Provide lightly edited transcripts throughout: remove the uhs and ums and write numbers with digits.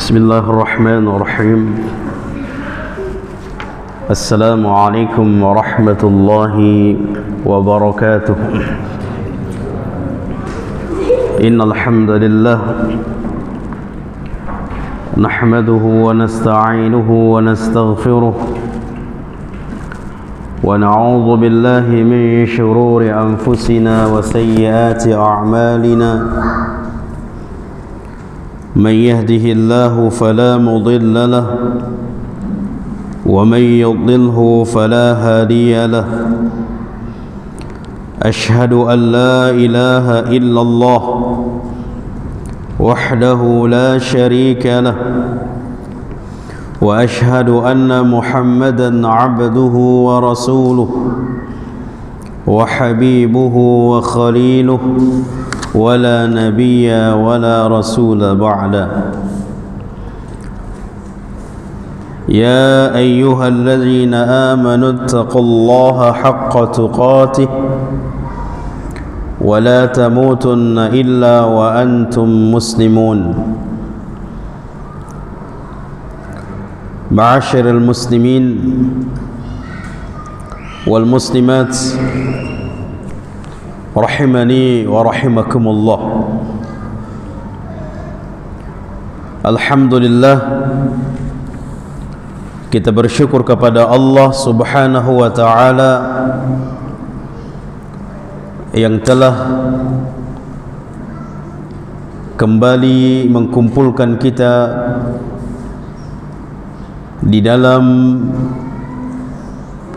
بسم الله الرحمن الرحيم. السلام عليكم ورحمة الله وبركاته. إن الحمد لله نحمده ونستعينه ونستغفره ونعوذ بالله من شرور أنفسنا وسيئات أعمالنا. من يهده الله فلا مضل له ومن يضلله فلا هادي له. أشهد أن لا إله إلا الله وحده لا شريك له، وأشهد أن محمدا عبده ورسوله وحبيبه وخليله، ولا نبي ولا رسول بعده. يا أيها الذين آمنوا اتقوا الله حق تقاته ولا تموتن إلا وأنتم مسلمون. معاشر المسلمين والمسلمات rahimani wa rahimakumullah. Alhamdulillah, kita bersyukur kepada Allah Subhanahu wa ta'ala yang telah kembali mengkumpulkan kita di dalam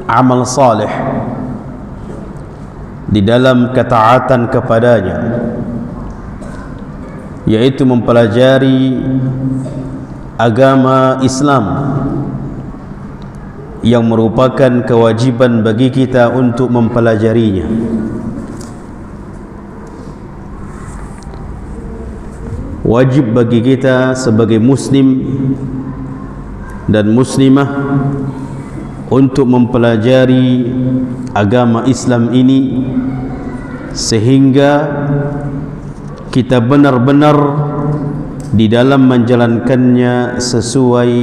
amal saleh, di dalam ketaatan kepadanya, yaitu mempelajari agama Islam yang merupakan kewajiban bagi kita untuk mempelajarinya. Wajib bagi kita sebagai muslim dan muslimah untuk mempelajari agama Islam ini sehingga kita benar-benar di dalam menjalankannya sesuai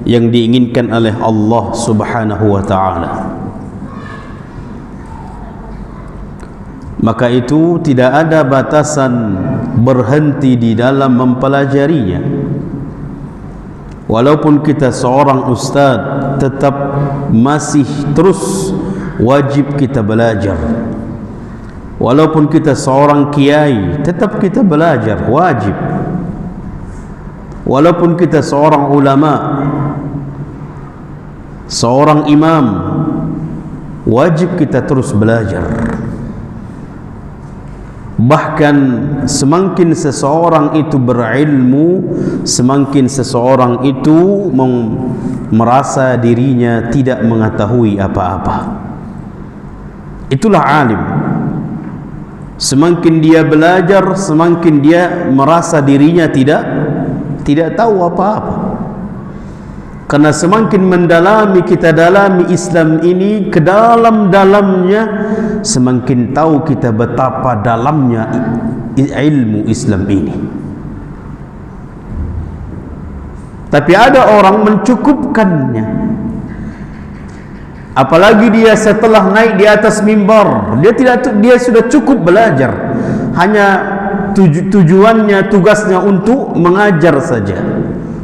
yang diinginkan oleh Allah Subhanahu wa ta'ala. Maka itu tidak ada batasan berhenti di dalam mempelajarinya. Walaupun kita seorang ustaz, tetap masih terus wajib kita belajar. Walaupun kita seorang kiai, tetap kita belajar, wajib. Walaupun kita seorang ulama, seorang imam, wajib kita terus belajar. Bahkan semakin seseorang itu berilmu, semakin seseorang itu merasa dirinya tidak mengetahui apa-apa. Itulah alim. Semakin dia belajar, semakin dia merasa dirinya tidak tahu apa-apa. Karena semakin mendalami kita dalami Islam ini ke dalam-dalamnya, semakin tahu kita betapa dalamnya ilmu Islam ini. Tapi ada orang mencukupkannya, apalagi dia setelah naik di atas mimbar, dia sudah cukup belajar, hanya tujuannya, tugasnya untuk mengajar saja,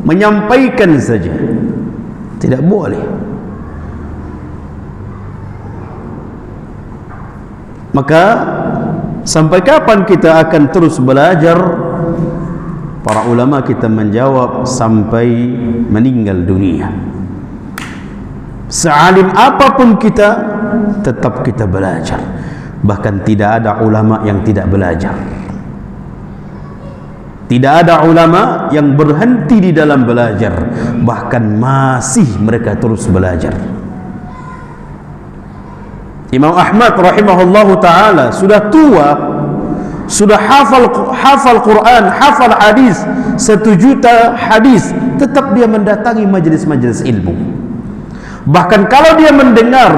menyampaikan saja. Tidak boleh. Maka sampai kapan kita akan terus belajar? Para ulama kita menjawab, sampai meninggal dunia. Sealim apapun kita, tetap kita belajar. Bahkan tidak ada ulama yang tidak belajar. Tidak ada ulama yang berhenti di dalam belajar, bahkan masih mereka terus belajar. Imam Ahmad rahimahullahu ta'ala sudah tua, sudah hafal Quran, hafal hadis, 1 juta hadis, tetap dia mendatangi majelis-majelis ilmu. Bahkan kalau dia mendengar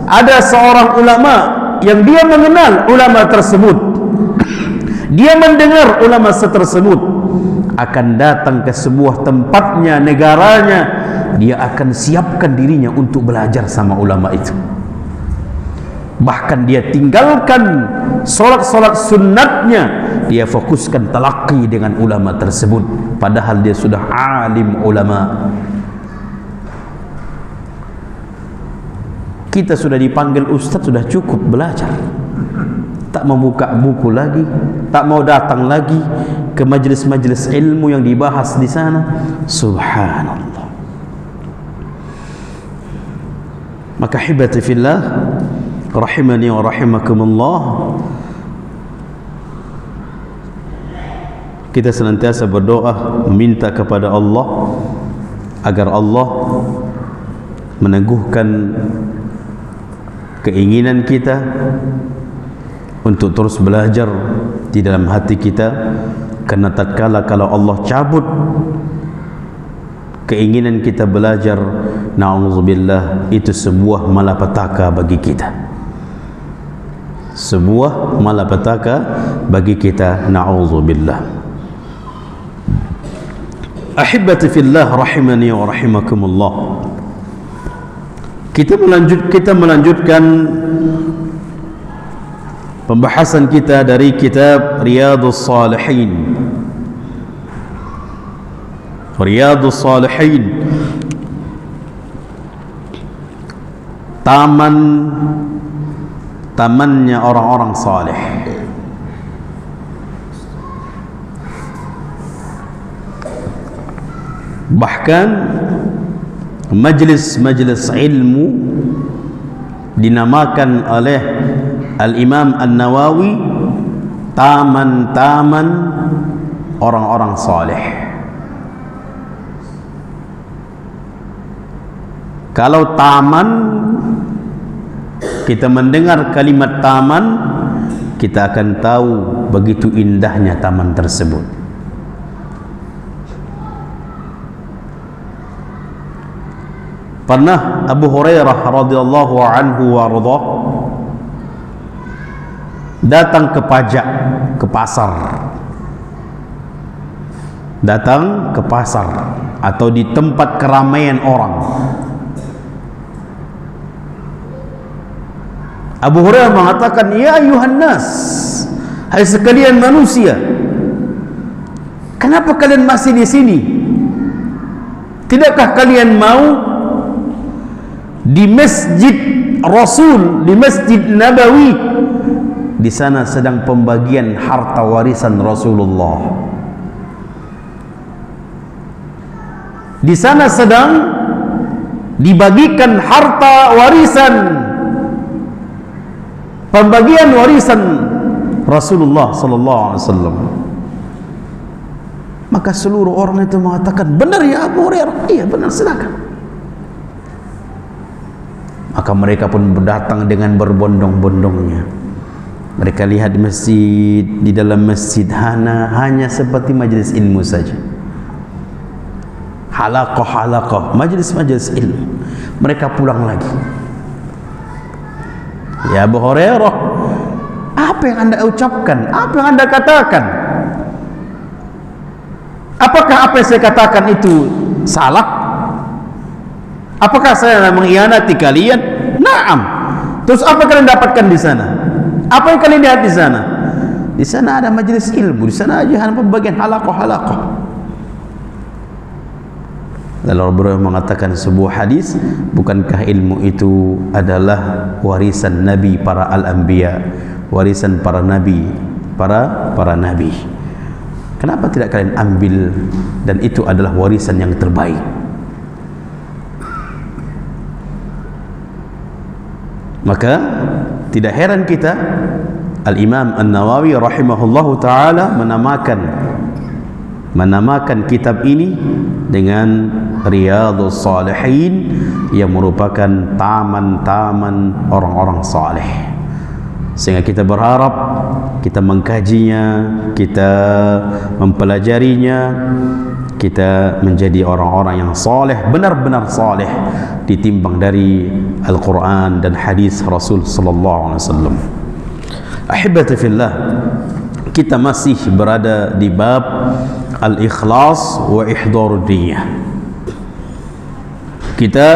ada seorang ulama yang dia mengenal ulama tersebut, dia mendengar ulama tersebut akan datang ke sebuah tempatnya, negaranya, dia akan siapkan dirinya untuk belajar sama ulama itu. Bahkan dia tinggalkan solat-solat sunnatnya, dia fokuskan talaqi dengan ulama tersebut, padahal dia sudah alim ulama. Kita sudah dipanggil ustaz, sudah cukup belajar, tak mau buka buku lagi, tak mau datang lagi ke majlis-majlis ilmu yang dibahas di sana. Subhanallah. Maka hibati fillah, rahimani wa rahimakumullah, kita senantiasa berdoa meminta kepada Allah agar Allah meneguhkan keinginan kita untuk terus belajar di dalam hati kita, karena tatkala kalau Allah cabut keinginan kita belajar, na'udzubillah, itu sebuah malapetaka bagi kita, sebuah malapetaka bagi kita, na'udzubillah. Ahibati fillah, rahimani wa rahimakumullah. Kita melanjutkan pembahasan kita dari kitab Riyadhus Shalihin. Riyadhus Shalihin, tamannya orang-orang saleh. Bahkan majlis-majlis ilmu dinamakan oleh Al-Imam An-Nawawi taman-taman orang-orang saleh. Kalau taman, kita mendengar kalimat taman, kita akan tahu begitu indahnya taman tersebut. Pernah Abu Hurairah radhiyallahu anhu warḍah datang ke pajak, ke pasar, datang ke pasar atau di tempat keramaian orang. Abu Hurairah mengatakan, ya ayuhan nas, hai sekalian manusia, kenapa kalian masih di sini? Tidakkah kalian mau di Masjid Rasul, di Masjid Nabawi, di sana sedang pembagian harta warisan Rasulullah. Di sana sedang dibagikan harta warisan, pembagian warisan Rasulullah sallallahu alaihi wasallam. Maka seluruh orang itu mengatakan, benar ya Abu Hurairah? Iya benar, silakan. Maka mereka pun datang dengan berbondong-bondongnya. Mereka lihat masjid, di dalam masjid hanya seperti majlis ilmu saja, halaqah, majlis-majlis ilmu. Mereka pulang lagi. Ya Abu Hurairah, apa yang anda ucapkan? Apa yang anda katakan? Apakah apa yang saya katakan itu salah? Apakah saya mengkhianati kalian? Naam. Terus apa kalian dapatkan di sana? Apa yang kalian lihat di sana? Di sana ada majelis ilmu, di sana aja hanya pembagian halaqah. Lalu beliau mengatakan sebuah hadis, bukankah ilmu itu adalah warisan Nabi para al-anbiya, warisan para nabi, para nabi. Kenapa tidak kalian ambil, dan itu adalah warisan yang terbaik? Maka tidak heran kita Al-Imam An-Nawawi rahimahullahu ta'ala menamakan kitab ini dengan Riyadhus Shalihin, yang merupakan taman-taman orang-orang saleh. Sehingga kita berharap kita mengkajinya, kita mempelajarinya, kita menjadi orang-orang yang saleh, benar-benar saleh, ditimbang dari Al-Quran dan hadis Rasul sallallahu alaihi wasallam. Ahibati fillah, kita masih berada di bab al-ikhlas wa ihdharud niyah. Kita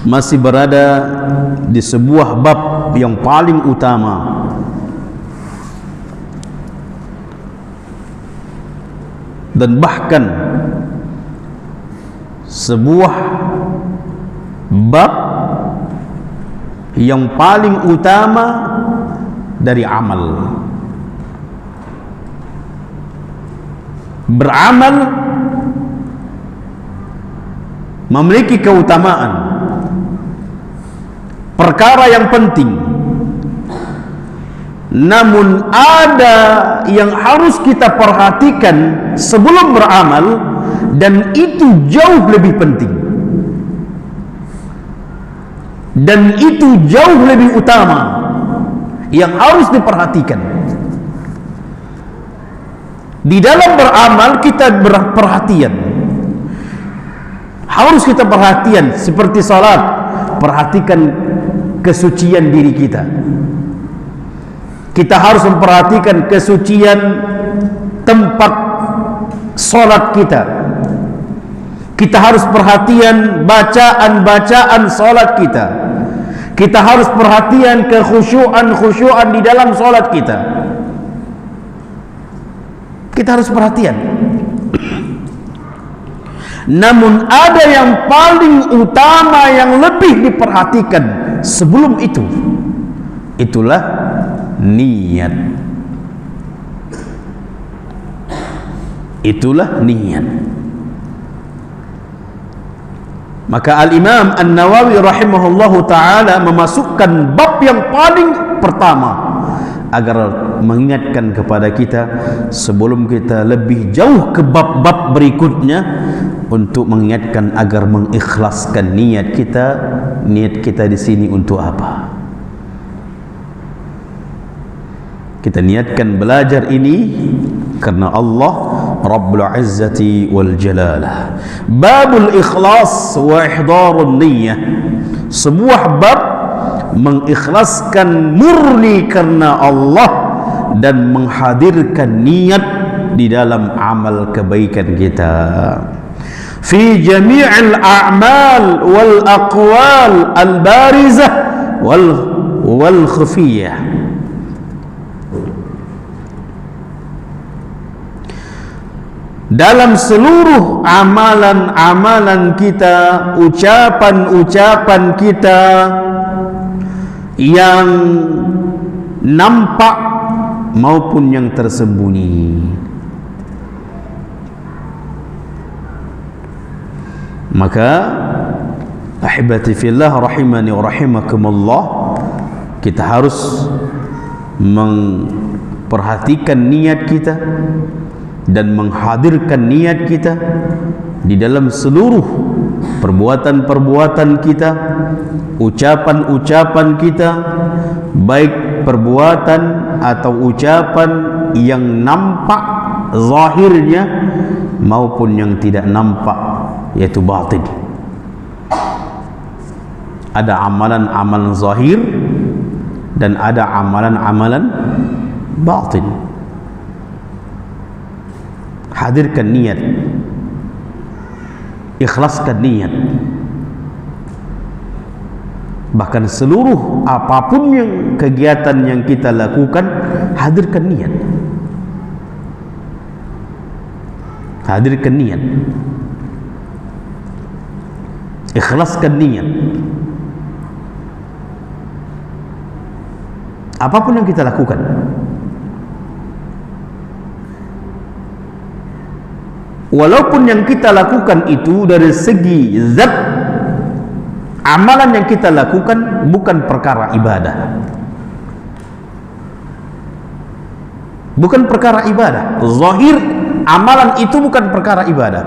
masih berada di sebuah bab yang paling utama, dan bahkan sebuah bab yang paling utama dari amal. Beramal memiliki keutamaan, perkara yang penting, namun ada yang harus kita perhatikan sebelum beramal, dan itu jauh lebih penting, dan itu jauh lebih utama yang harus diperhatikan. Di dalam beramal kita berperhatian, harus kita perhatian. Seperti salat, perhatikan kesucian diri kita. Kita harus memperhatikan kesucian tempat salat kita. Kita harus perhatian bacaan-bacaan salat kita. Kita harus perhatian kekhusyuan di dalam salat kita. Kita harus perhatian. Namun ada yang paling utama yang lebih diperhatikan sebelum itu, itulah niat. Itulah niat. Maka Al-Imam An-Nawawi rahimahullahu ta'ala memasukkan bab yang paling pertama agar mengingatkan kepada kita sebelum kita lebih jauh ke bab-bab berikutnya, untuk mengingatkan agar mengikhlaskan niat kita. Niat kita di sini untuk apa? Kita niatkan belajar ini karena Allah Rabbul Izzati wal Jalalah. Babul ikhlas wa ihdharun niyyah, sebuah bab mengikhlaskan murni karena Allah dan menghadirkan niat di dalam amal kebaikan kita. Fi jami'il a'mal wal aqwal al barizah wal khafiyah. Dalam seluruh amalan-amalan kita, ucapan-ucapan kita yang nampak maupun yang tersembunyi. Maka ahibati fillah rahimani wa rahimakumullah, kita harus memperhatikan niat kita dan menghadirkan niat kita di dalam seluruh perbuatan-perbuatan kita, ucapan-ucapan kita, baik perbuatan atau ucapan yang nampak zahirnya maupun yang tidak nampak, yaitu batin. Ada amalan-amalan zahir dan ada amalan-amalan batin. Hadirkan niat, ikhlaskan niat. Bahkan seluruh apapun yang kegiatan yang kita lakukan, hadirkan niat. Hadirkan niat, ikhlaskan niat. Apapun yang kita lakukan, walaupun yang kita lakukan itu dari segi zat, amalan yang kita lakukan bukan perkara ibadah, bukan perkara ibadah. Zahir amalan itu bukan perkara ibadah.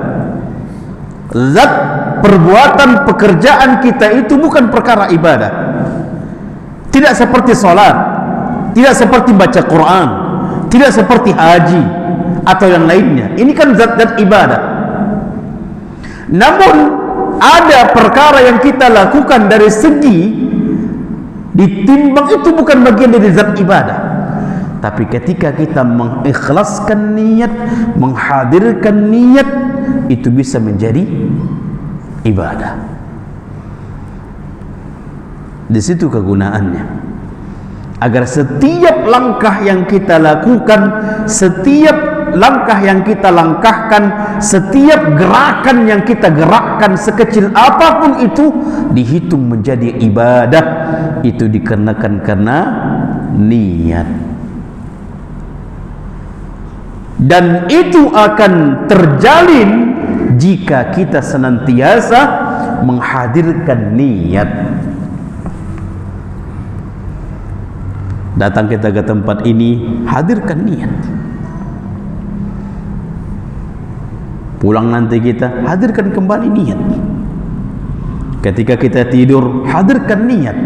Zat perbuatan pekerjaan kita itu bukan perkara ibadah. Tidak seperti salat, tidak seperti baca Quran, tidak seperti haji atau yang lainnya. Ini kan zat-zat ibadah. Namun ada perkara yang kita lakukan dari segi ditimbang itu bukan bagian dari zat ibadah. Tapi ketika kita mengikhlaskan niat, menghadirkan niat, itu bisa menjadi ibadah. Di situ kegunaannya, agar setiap langkah yang kita lakukan, setiap langkah yang kita langkahkan, setiap gerakan yang kita gerakkan, sekecil apapun itu, dihitung menjadi ibadah. Itu dikenakan karena niat. Dan itu akan terjalin jika kita senantiasa menghadirkan niat. Datang kita ke tempat ini, hadirkan niat. Pulang nanti kita, hadirkan kembali niat. Ketika kita tidur, hadirkan niat.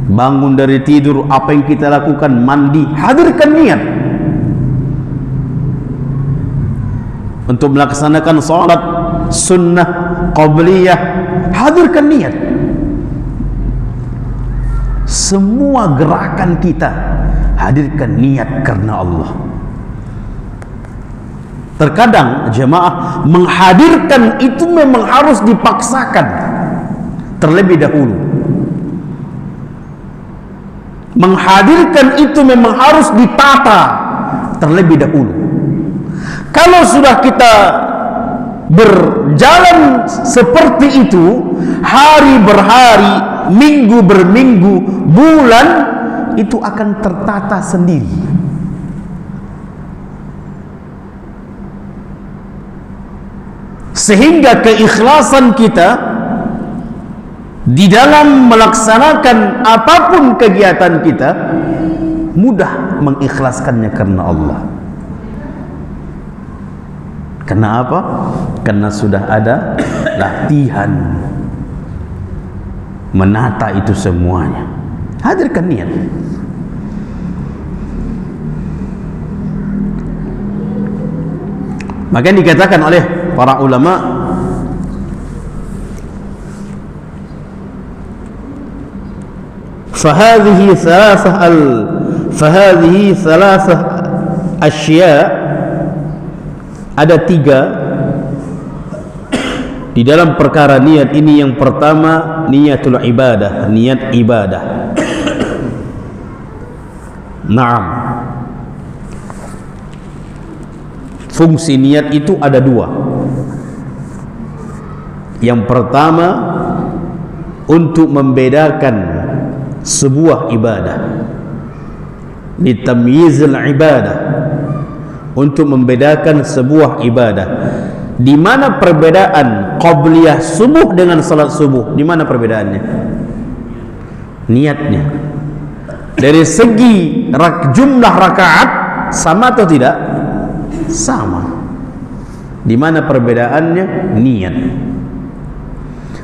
Bangun dari tidur, apa yang kita lakukan? Mandi, hadirkan niat. Untuk melaksanakan salat sunnah qabliyah, hadirkan niat. Semua gerakan kita, hadirkan niat karena Allah. Terkadang jemaah, menghadirkan itu memang harus dipaksakan terlebih dahulu. Menghadirkan itu memang harus ditata terlebih dahulu. Kalau sudah kita berjalan seperti itu, hari berhari, minggu berminggu, bulan, itu akan tertata sendiri. Sehingga keikhlasan kita di dalam melaksanakan apapun kegiatan kita, mudah mengikhlaskannya karena Allah. Kenapa? Karena sudah ada latihan menata itu semuanya. Hadirkan niat. Maka dikatakan oleh para ulama, فهذه ثلاثة أشياء, ada tiga di dalam perkara niat ini. Yang pertama, niatul ibadah, niat ibadah. Naam. Fungsi niat itu ada dua. Yang pertama, untuk membedakan sebuah ibadah, litamyizil ibadah, untuk membedakan sebuah ibadah. Di mana perbedaan qabliyah subuh dengan salat subuh? Di mana perbedaannya? Niatnya. Dari segi jumlah rakaat sama atau tidak? Sama. Di mana perbedaannya? Niat.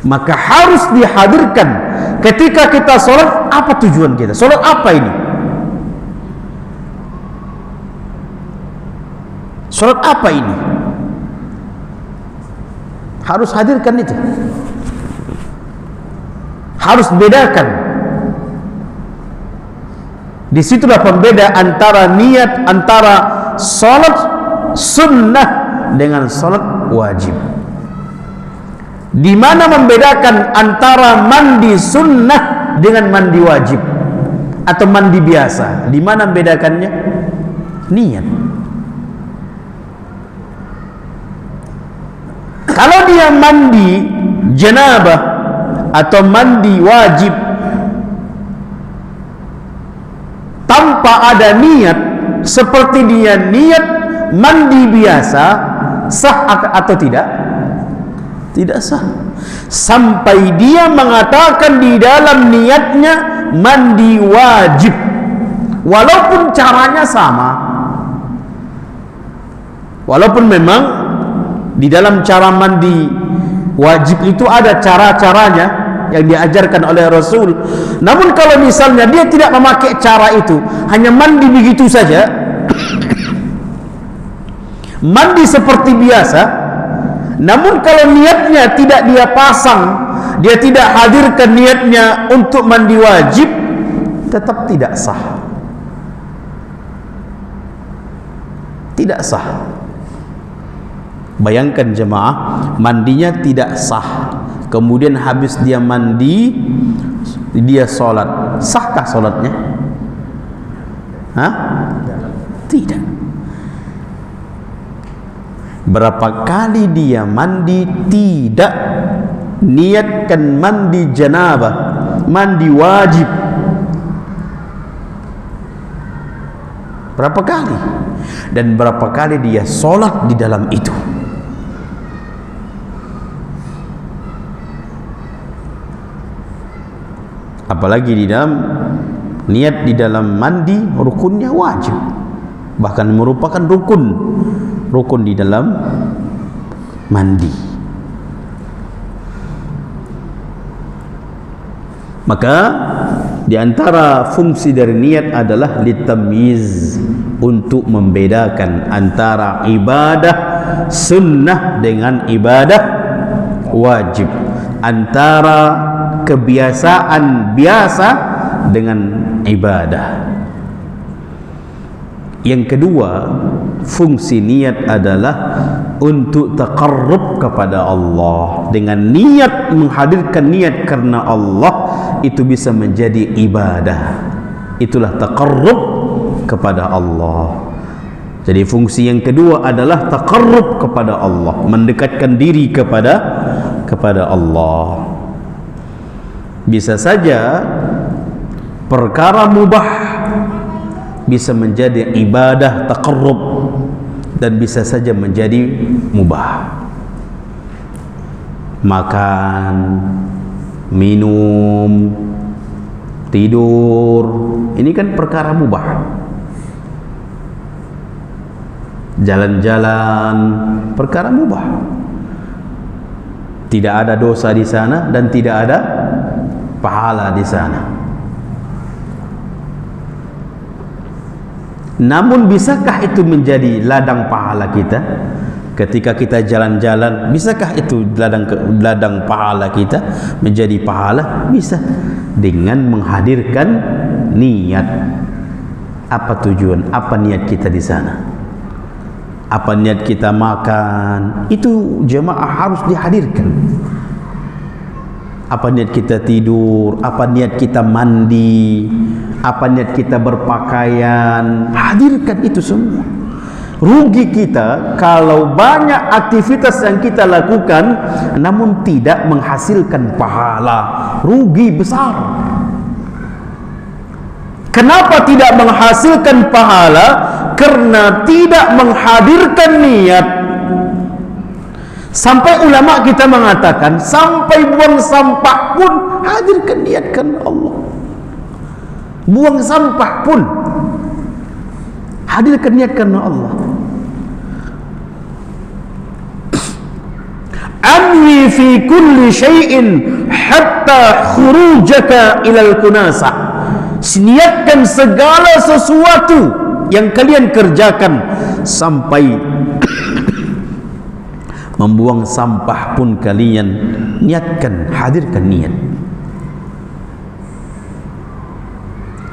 Maka harus dihadirkan ketika kita sholat. Apa tujuan kita? Sholat apa ini? Sholat apa ini? Harus hadirkan itu. Harus bedakan. Disitulah pembeda antara niat antara sholat sunnah dengan sholat wajib. Di mana membedakan antara mandi sunnah dengan mandi wajib atau mandi biasa? Di mana membedakannya? Niat. Kalau dia mandi janabah atau mandi wajib tanpa ada niat, seperti dia niat mandi biasa, sah atau tidak? Tidak sah. Sampai dia mengatakan di dalam niatnya mandi wajib, walaupun caranya sama. Walaupun memang di dalam cara mandi wajib itu ada cara-caranya yang diajarkan oleh Rasul. Namun kalau misalnya dia tidak memakai cara itu, hanya mandi begitu saja, mandi seperti biasa, namun kalau niatnya tidak dia pasang, dia tidak hadirkan niatnya untuk mandi wajib, tetap tidak sah. Tidak sah. Bayangkan jemaah, mandinya tidak sah, kemudian habis dia mandi dia sholat, sahkah sholatnya? Hah? Tidak. Berapa kali dia mandi tidak niatkan mandi janabah, mandi wajib? Berapa kali? Dan berapa kali dia sholat di dalam itu? Apalagi di dalam niat di dalam mandi, rukunnya wajib, bahkan merupakan rukun di dalam mandi. Maka di antara fungsi dari niat adalah litamyiz, untuk membedakan antara ibadah sunnah dengan ibadah wajib, antara kebiasaan biasa dengan ibadah. Yang kedua, fungsi niat adalah untuk taqarrub kepada Allah. Dengan niat, menghadirkan niat karena Allah, itu bisa menjadi ibadah. Itulah taqarrub kepada Allah. Jadi fungsi yang kedua adalah taqarrub kepada Allah, mendekatkan diri kepada Allah. Bisa saja perkara mubah bisa menjadi ibadah taqarrub, dan bisa saja menjadi mubah. Makan, minum, tidur, ini kan perkara mubah. Jalan-jalan, perkara mubah. Tidak ada dosa di sana dan tidak ada pahala di sana. Namun bisakah itu menjadi ladang pahala kita? Ketika kita jalan-jalan, bisakah itu ladang pahala kita menjadi pahala? Bisa, dengan menghadirkan niat. Apa tujuan? Apa niat kita di sana? Apa niat kita makan? Itu jemaah harus dihadirkan. Apa niat kita tidur? Apa niat kita mandi? Apa niat kita berpakaian? Hadirkan itu semua. Rugi kita kalau banyak aktivitas yang kita lakukan namun tidak menghasilkan pahala. Rugi besar. Kenapa tidak menghasilkan pahala? Karena tidak menghadirkan niat. Sampai ulama kita mengatakan, sampai buang sampah pun hadirkan niatkan Allah. Buang sampah pun hadirkan niatkan Allah. Anwi fi kulli syai'in hatta khurujaka ilal kunasa. Niatkan segala sesuatu yang kalian kerjakan sampai membuang sampah pun kalian niatkan, hadirkan niat.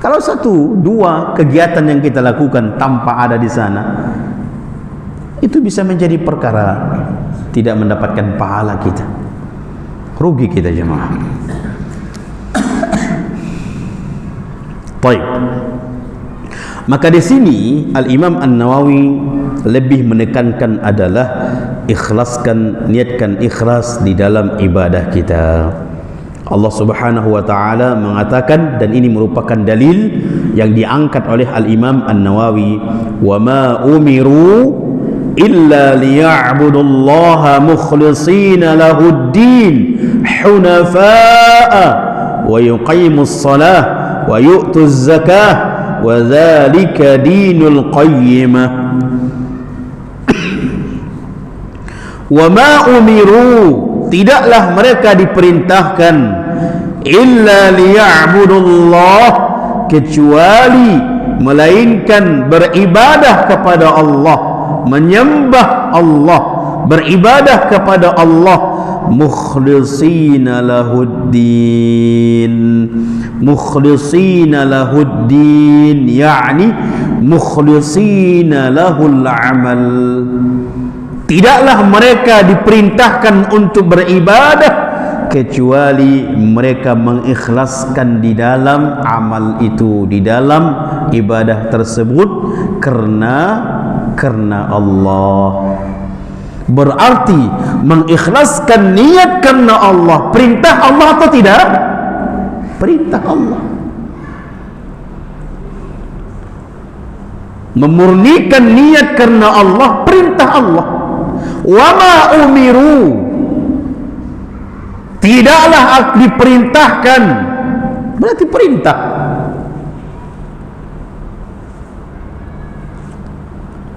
Kalau satu, dua kegiatan yang kita lakukan tanpa ada di sana, itu bisa menjadi perkara tidak mendapatkan pahala kita. Rugi kita jemaah. Baik. Maka di sini Al-Imam An-Nawawi lebih menekankan adalah ikhlaskan, niatkan ikhlas di dalam ibadah kita. Allah Subhanahu wa taala mengatakan, dan ini merupakan dalil yang diangkat oleh Al-Imam An-Nawawi, wa ma umiru illa liya'budullaha mukhlishina lahud-din hunafa'a wa yuqimus salah wa yu'tuz zakah wa dzalika dinul qayyimah. Wa ma umiru, tidaklah mereka diperintahkan, illa liya'budullah, kecuali melainkan beribadah kepada Allah, menyembah Allah, beribadah kepada Allah, mukhlishina lahuddin. Mukhlishina lahuddin yakni mukhlishina lahul amal. Tidaklah mereka diperintahkan untuk beribadah kecuali mereka mengikhlaskan di dalam amal itu, di dalam ibadah tersebut karena Allah. Berarti mengikhlaskan niat karena Allah. Perintah Allah atau tidak? Perintah Allah. Memurnikan niat karena Allah, perintah Allah. Wa ma umiru, tidaklah diperintahkan, berarti perintah.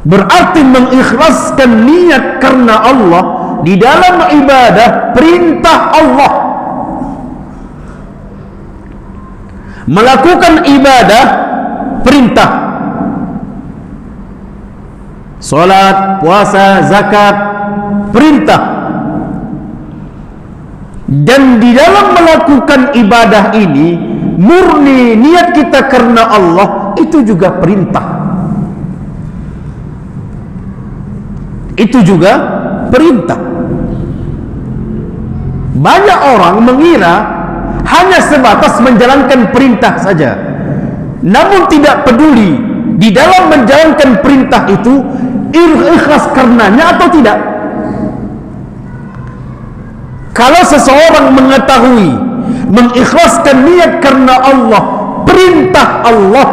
Berarti mengikhlaskan niat karena Allah di dalam ibadah, perintah Allah. Melakukan ibadah, perintah. Salat, puasa, zakat, perintah. Dan di dalam melakukan ibadah ini murni niat kita karena Allah, itu juga perintah. Itu juga perintah. Banyak orang mengira hanya sebatas menjalankan perintah saja, namun tidak peduli di dalam menjalankan perintah itu ikhlas karenanya atau tidak. Kalau seseorang mengetahui mengikhlaskan niat karena Allah, perintah Allah,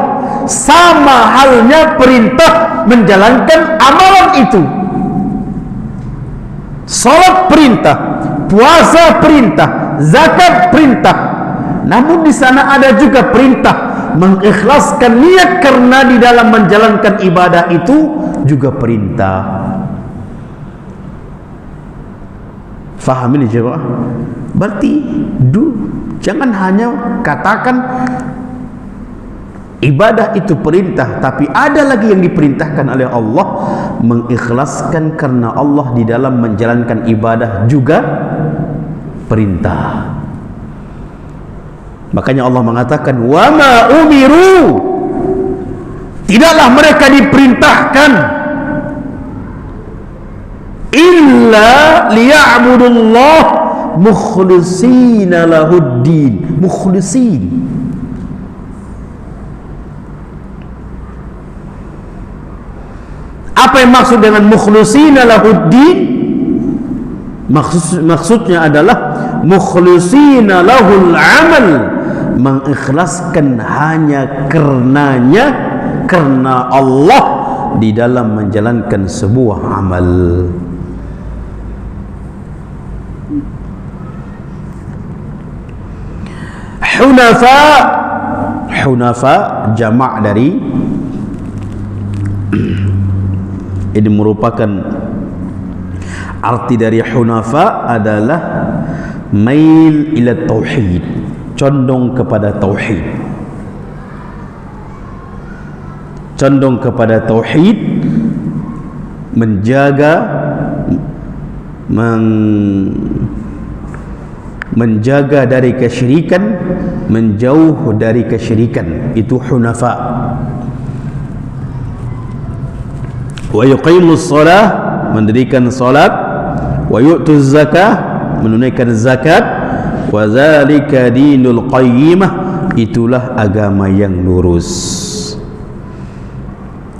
sama halnya perintah menjalankan amalan itu. Salat perintah, puasa perintah, zakat perintah. Namun di sana ada juga perintah mengikhlaskan niat karena di dalam menjalankan ibadah itu juga perintah. Faham ini jemaah? Berarti jangan hanya katakan ibadah itu perintah, tapi ada lagi yang diperintahkan oleh Allah, mengikhlaskan karena Allah di dalam menjalankan ibadah juga perintah. Makanya Allah mengatakan wa ma umiru, tidaklah mereka diperintahkan illa liya'budullah mukhlishina lahuddin. Mukhlisin, apa yang maksud dengan mukhlishina lahuddin? Maksudnya adalah mukhlishina lahul amal, mengikhlaskan hanya karenanya, karena Allah di dalam menjalankan sebuah amal. Hunafa jamak dari, ini merupakan arti dari hunafa adalah mail ila tauhid, condong kepada tauhid. Condong kepada tauhid, menjaga dari kesyirikan, menjauh dari kesyirikan, itu hunafa. Wa yuqimus shalah, mendirikan salat, wa yu'tuz zakah, menunaikan zakat, wa zalika dinul qayyimah, itulah agama yang lurus.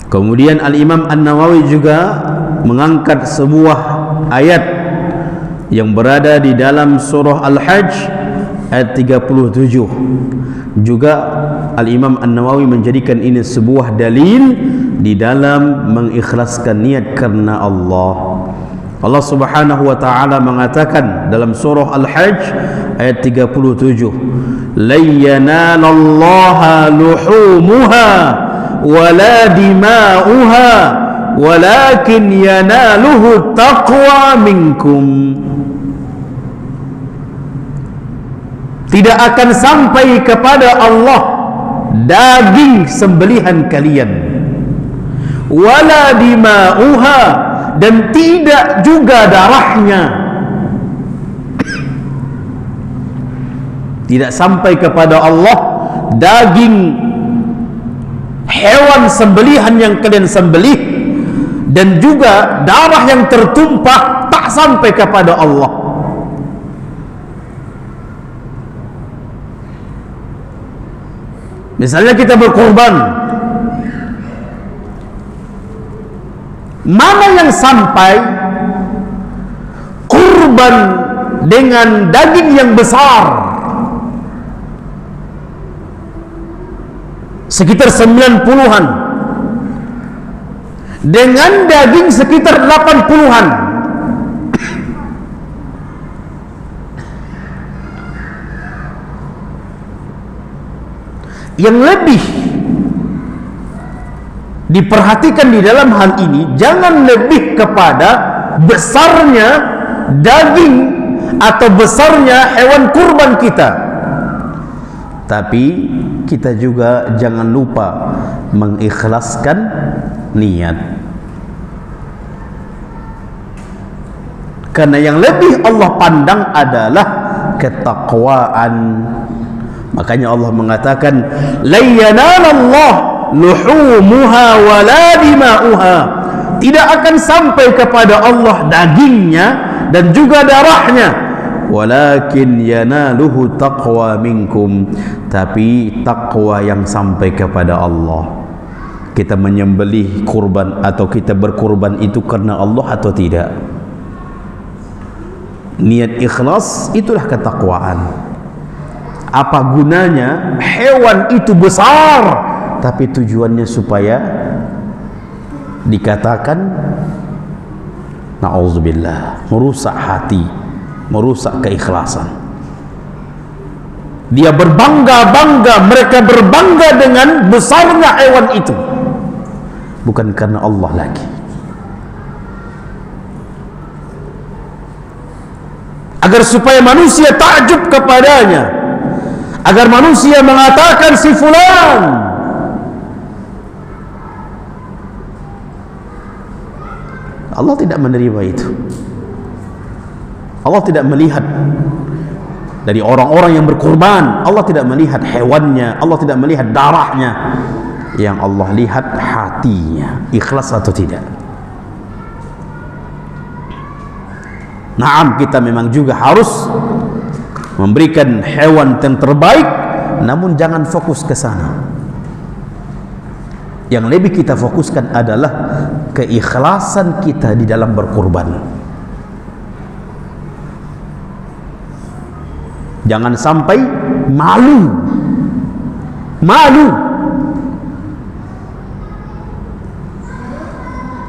Kemudian Al-Imam An-Nawawi juga mengangkat sebuah ayat yang berada di dalam surah Al-Hajj ayat 37. Juga Al-Imam An-Nawawi menjadikan ini sebuah dalil di dalam mengikhlaskan niat karena Allah. Allah Subhanahu wa taala mengatakan dalam surah Al-Hajj ayat 37, "La yanalallaha luhumuha wala dima'uha walakin yanaluhu taqwa minkum." Tidak akan sampai kepada Allah daging sembelihan kalian, wala dima'uha, dan tidak juga darahnya, tidak sampai kepada Allah daging hewan sembelihan yang kalian sembelih dan juga darah yang tertumpah tak sampai kepada Allah. Misalnya kita berkorban, mana yang sampai? Kurban dengan daging yang besar sekitar 90-an dengan daging sekitar 80-an. Yang lebih diperhatikan di dalam hal ini, jangan lebih kepada besarnya daging atau besarnya hewan kurban kita, tapi kita juga jangan lupa mengikhlaskan niat. Karena yang lebih Allah pandang adalah ketakwaan. Makanya Allah mengatakan, la yanalallah luhumuha wala dima'uha. Tidak akan sampai kepada Allah dagingnya dan juga darahnya, walakin yanaluhu taqwa minkum, tapi takwa yang sampai kepada Allah. Kita menyembelih kurban atau kita berkurban itu karena Allah atau tidak? Niat ikhlas itulah ketakwaan. Apa gunanya hewan itu besar tapi tujuannya supaya dikatakan na'udzubillah, merusak hati, merusak keikhlasan. Dia berbangga-bangga, mereka berbangga dengan besarnya hewan itu, bukan karena Allah lagi. Agar supaya manusia takjub kepadanya, agar manusia mengatakan si fulan. Allah tidak menerima itu. Allah tidak melihat dari orang-orang yang berkorban. Allah tidak melihat hewannya, Allah tidak melihat darahnya. Yang Allah lihat hatinya, ikhlas atau tidak. Naam, kita memang juga harus memberikan hewan yang terbaik, namun jangan fokus ke sana. Yang lebih kita fokuskan adalah keikhlasan kita di dalam berkorban. Jangan sampai malu,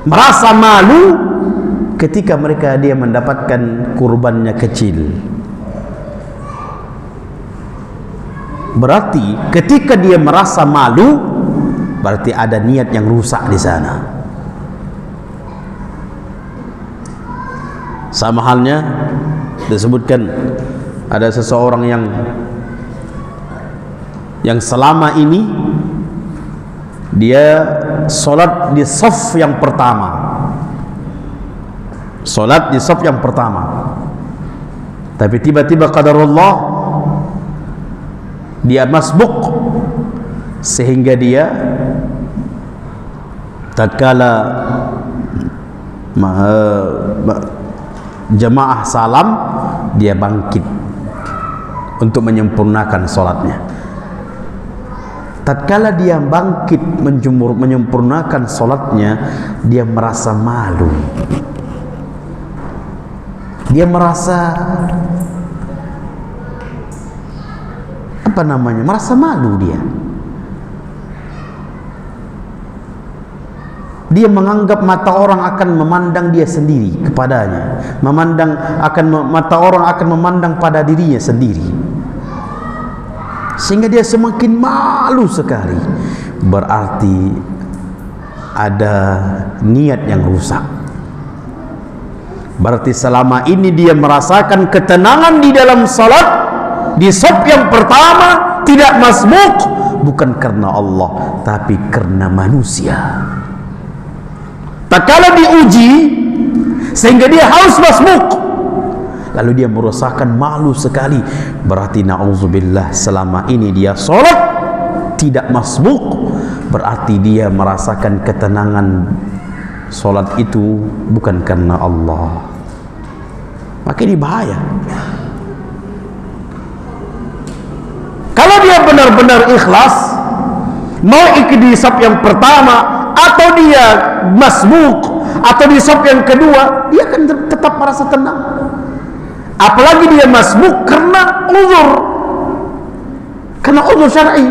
merasa malu ketika dia mendapatkan kurbannya kecil. Berarti ketika dia merasa malu, berarti ada niat yang rusak di sana. Sama halnya disebutkan ada seseorang yang selama ini dia sholat di saf yang pertama, tapi tiba-tiba qadarullah dia masbuk, sehingga dia tatkala jemaah salam, dia bangkit untuk menyempurnakan sholatnya. Tatkala dia bangkit menyempurnakan sholatnya, dia merasa malu. Dia merasa merasa malu dia. Dia menganggap mata orang akan memandang dia sendiri kepadanya, mata orang akan memandang pada dirinya sendiri, sehingga dia semakin malu sekali. Berarti ada niat yang rusak. Berarti selama ini dia merasakan ketenangan di dalam salat, di saf yang pertama, tidak masbuk, bukan karena Allah, tapi karena manusia. Tak kala diuji sehingga dia harus masbuk, lalu dia merasakan malu sekali, berarti na'udzubillah selama ini dia sholat tidak masbuk, berarti dia merasakan ketenangan sholat itu bukan karena Allah. Maka ini bahaya. Kalau dia benar-benar ikhlas, mau ikut di saf yang pertama atau dia masbuk atau di saf yang kedua, dia akan tetap merasa tenang. Apalagi dia masbuk karena uzur syar'i,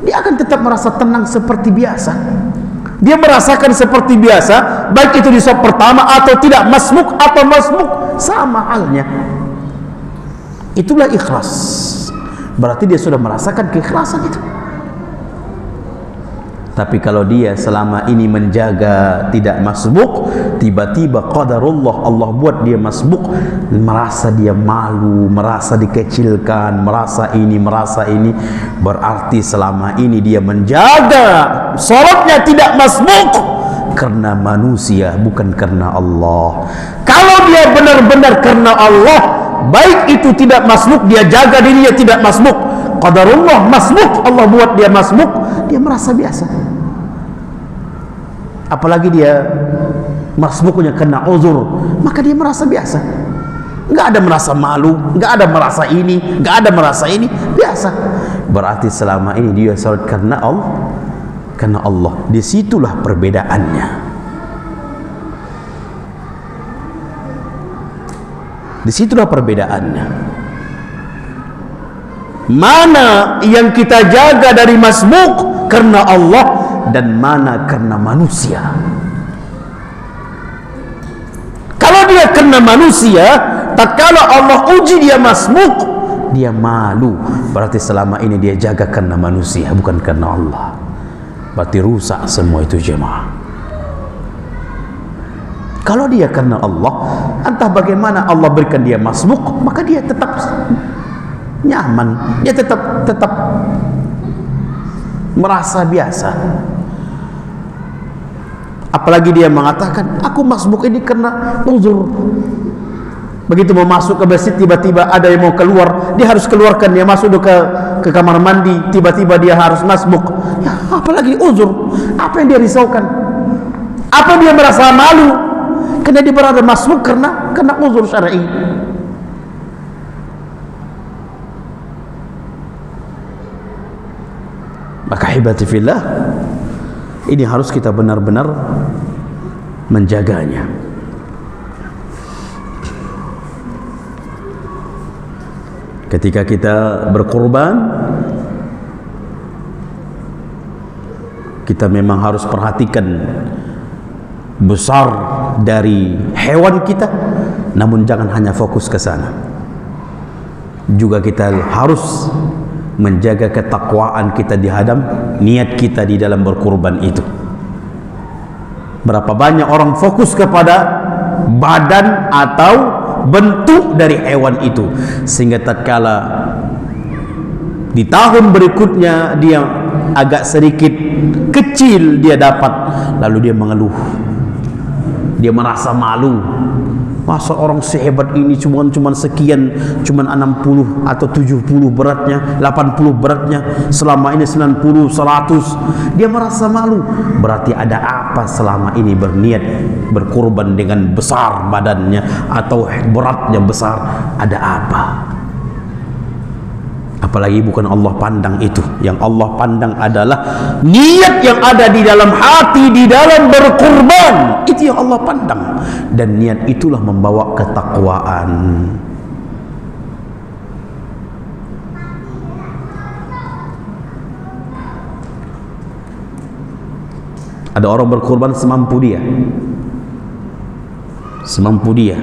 dia akan tetap merasa tenang seperti biasa. Dia merasakan seperti biasa, baik itu di saf pertama atau tidak, masbuk atau masbuk, sama halnya. Itulah ikhlas. Berarti dia sudah merasakan keikhlasan itu. Tapi kalau dia selama ini menjaga tidak masbuk, tiba-tiba qadarullah, Allah buat dia masbuk, merasa dia malu, merasa dikecilkan, merasa ini, berarti selama ini dia menjaga salatnya tidak masbuk karena manusia, bukan karena Allah. Kalau dia benar-benar karena Allah, baik itu tidak masbuk, dia jaga dirinya tidak masbuk, qadarullah masbuk, Allah buat dia masbuk, dia merasa biasa. Apalagi dia masbuknya kena uzur, maka dia merasa biasa. Enggak ada merasa malu, enggak ada merasa ini, enggak ada merasa ini, biasa. Berarti selama ini dia salat karena Allah. Disitulah perbedaannya. Disitulah perbedaannya. Mana yang kita jaga dari masbuk karena Allah, dan mana karena manusia. Kalau dia karena manusia, tatkala Allah uji dia masbuk, dia malu, berarti selama ini dia jaga karena manusia, bukan karena Allah. Berarti rusak semua itu jemaah. Kalau dia karena Allah, entah bagaimana Allah berikan dia masbuk, maka dia tetap nyaman, dia tetap merasa biasa. Apalagi dia mengatakan, aku masbuk ini karena uzur. Begitu mau masuk ke masjid, tiba-tiba ada yang mau keluar, dia harus keluarkan, dia masuk ke kamar mandi, tiba-tiba dia harus masbuk. Ya, apalagi uzur. Apa yang dia risaukan? Apa dia merasa malu? Karena dia berada masbuk karena uzur syar'i. Maka hibati fillah, ini harus kita benar-benar menjaganya. Ketika kita berkorban, kita memang harus perhatikan besar dari hewan kita, namun jangan hanya fokus ke sana. Juga kita harus menjaga ketakwaan kita di hadam niat kita di dalam berkurban itu. Berapa banyak orang fokus kepada badan atau bentuk dari hewan itu, sehingga tatkala di tahun berikutnya dia agak sedikit kecil dia dapat, lalu dia mengeluh, dia merasa malu. Masa orang sehebat ini cuman sekian, cuman 60 atau 70 beratnya, 80 beratnya, selama ini 90, 100, dia merasa malu. Berarti ada apa selama ini berniat berkurban dengan besar badannya atau beratnya besar, ada apa? Apalagi bukan Allah pandang itu. Yang Allah pandang adalah niat yang ada di dalam hati, di dalam berkurban. Itu yang Allah pandang. Dan niat itulah membawa ketakwaan. Ada orang berkurban semampu dia. Semampu dia.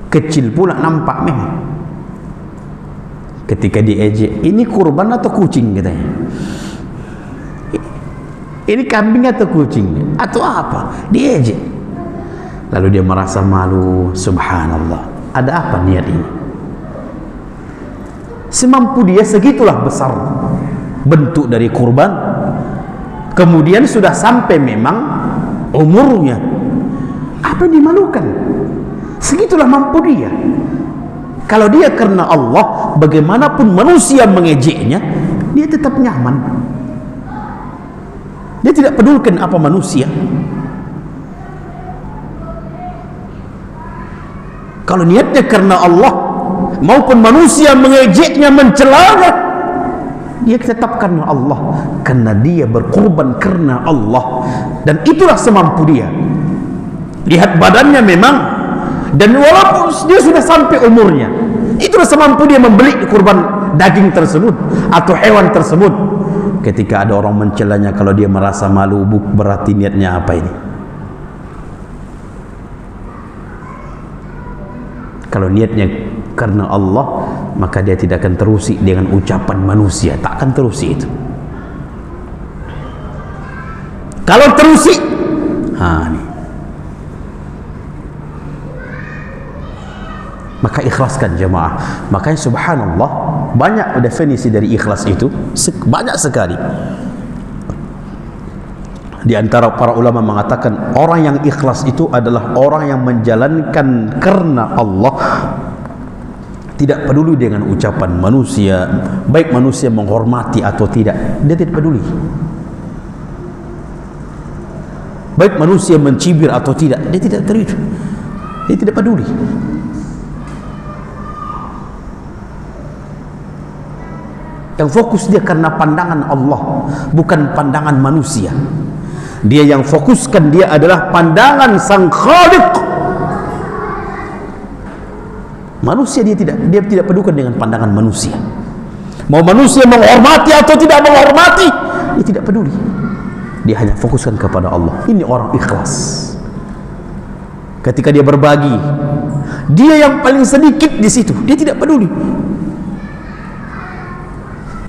Kecil pula nampak memang. Ketika diejek, ini kurban atau kucing katanya, ini kambing atau kucing atau apa, diejek. Lalu dia merasa malu. Subhanallah, ada apa niat ini? Semampu dia, segitulah besar bentuk dari kurban. Kemudian sudah sampai memang umurnya, apa yang dimalukan? Segitulah mampu dia. Kalau dia karena Allah, bagaimanapun manusia mengejeknya, dia tetap nyaman. Dia tidak pedulikan apa manusia. Kalau niatnya karena Allah, maupun manusia mengejeknya, mencelanya, dia tetap karena Allah, karena dia berkorban karena Allah. Dan itulah semampu dia. Lihat badannya memang, dan walaupun dia sudah sampai umurnya, itulah semampu dia membeli kurban daging tersebut atau hewan tersebut. Ketika ada orang mencelanya, kalau dia merasa malu, berarti niatnya apa ini? Kalau niatnya karena Allah, maka dia tidak akan terusik dengan ucapan manusia, tak akan terusik itu. Kalau terusik, nih, maka ikhlaskan jemaah. Makanya subhanallah, banyak definisi dari ikhlas itu, banyak sekali. Di antara para ulama mengatakan, orang yang ikhlas itu adalah orang yang menjalankan karena Allah, tidak peduli dengan ucapan manusia, baik manusia menghormati atau tidak, dia tidak peduli. Baik manusia mencibir atau tidak, dia tidak terima. Dia tidak peduli. Yang fokus dia karena pandangan Allah, bukan pandangan manusia. Dia yang fokuskan dia adalah pandangan Sang Khaliq. Manusia dia tidak pedulikan dengan pandangan manusia. Mau manusia menghormati atau tidak menghormati, dia tidak peduli. Dia hanya fokuskan kepada Allah. Ini orang ikhlas. Ketika dia berbagi, dia yang paling sedikit di situ, dia tidak peduli.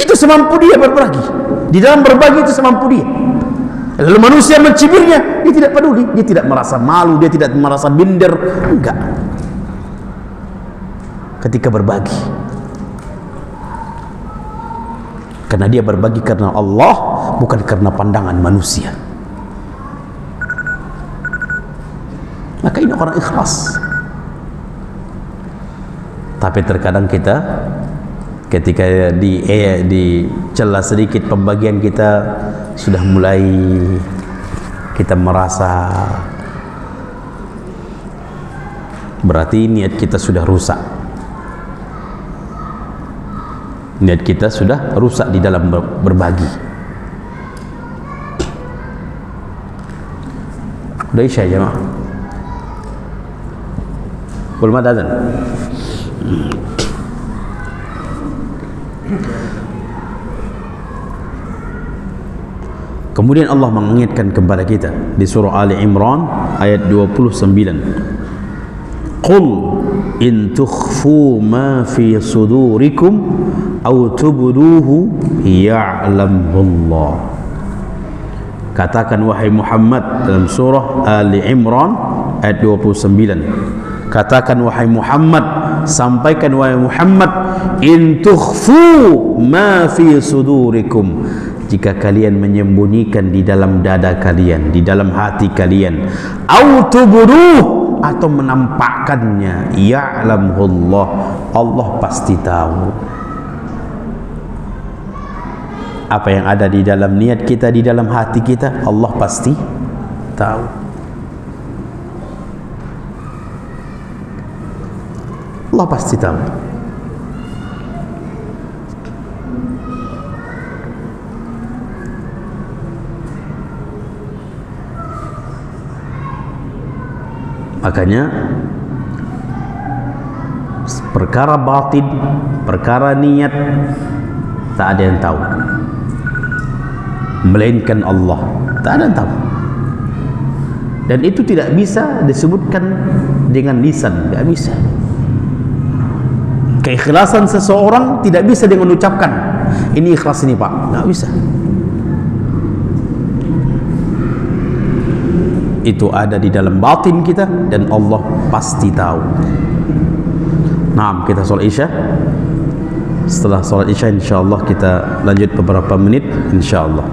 Itu semampu dia berbagi. Di dalam berbagi itu semampu dia. Lalu manusia mencibirnya, dia tidak peduli. Dia tidak merasa malu, dia tidak merasa minder. Enggak. Ketika berbagi, karena dia berbagi karena Allah, bukan karena pandangan manusia. Maka ini orang ikhlas. Tapi terkadang kita ketika dicela sedikit pembagian kita, sudah mulai kita merasa berarti niat kita sudah rusak. Niat kita sudah rusak di dalam berbagi. Udah isya jemaah? Belum ada azan? Kemudian Allah mengingatkan kepada kita di surah Ali Imran ayat 29. Qul in tukhfu ma fi sudurikum aw tubduhu ya'lamhu Allah. Katakan wahai Muhammad, dalam surah Ali Imran ayat 29. Katakan wahai Muhammad, sampaikan wahai Muhammad, in tukhfu ma fi sudurikum, jika kalian menyembunyikan di dalam dada kalian, di dalam hati kalian, au tubduh, atau menampakkannya, ya'lamhu Allah, Allah pasti tahu. Apa yang ada di dalam niat kita, di dalam hati kita, Allah pasti tahu. Allah pasti tahu. Makanya perkara batin, perkara niat, tak ada yang tahu melainkan Allah. Tak ada yang tahu. Dan itu tidak bisa disebutkan dengan lisan, tidak bisa. Keikhlasan seseorang tidak bisa dengan ucapkan ini ikhlas ini Pak, tidak bisa. Itu ada di dalam batin kita dan Allah pasti tahu. Nah, kita sholat isya. Setelah sholat isya insyaallah kita lanjut beberapa menit insyaallah.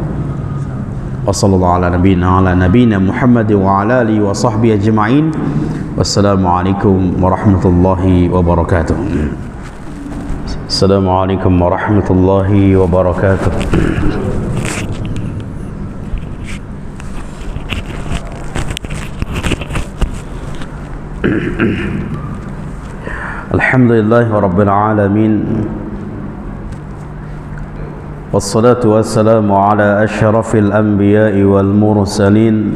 Wassallallahu ala nabiyyina Muhammad wa ala alihi wa sahbihi ajma'in. Wassalamualaikum warahmatullahi wabarakatuh. Assalamualaikum warahmatullahi wabarakatuh. Alhamdulillahi rabbil alamin. Wassalatu wassalamu ala asyrafil anbiya'i wal mursalin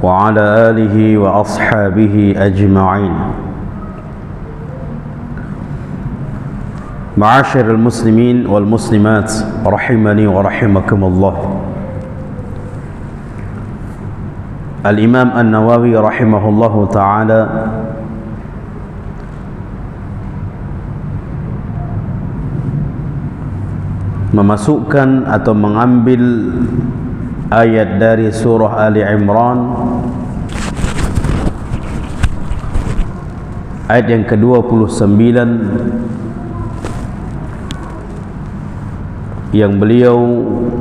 wa ala alihi wa ashabihi ajma'in. Ma'asyiral muslimin wal muslimat rahimani wa rahimakumullah. Al-Imam An-Nawawi rahimahullahu ta'ala memasukkan atau mengambil ayat dari surah Ali Imran, ayat yang ke-29, yang beliau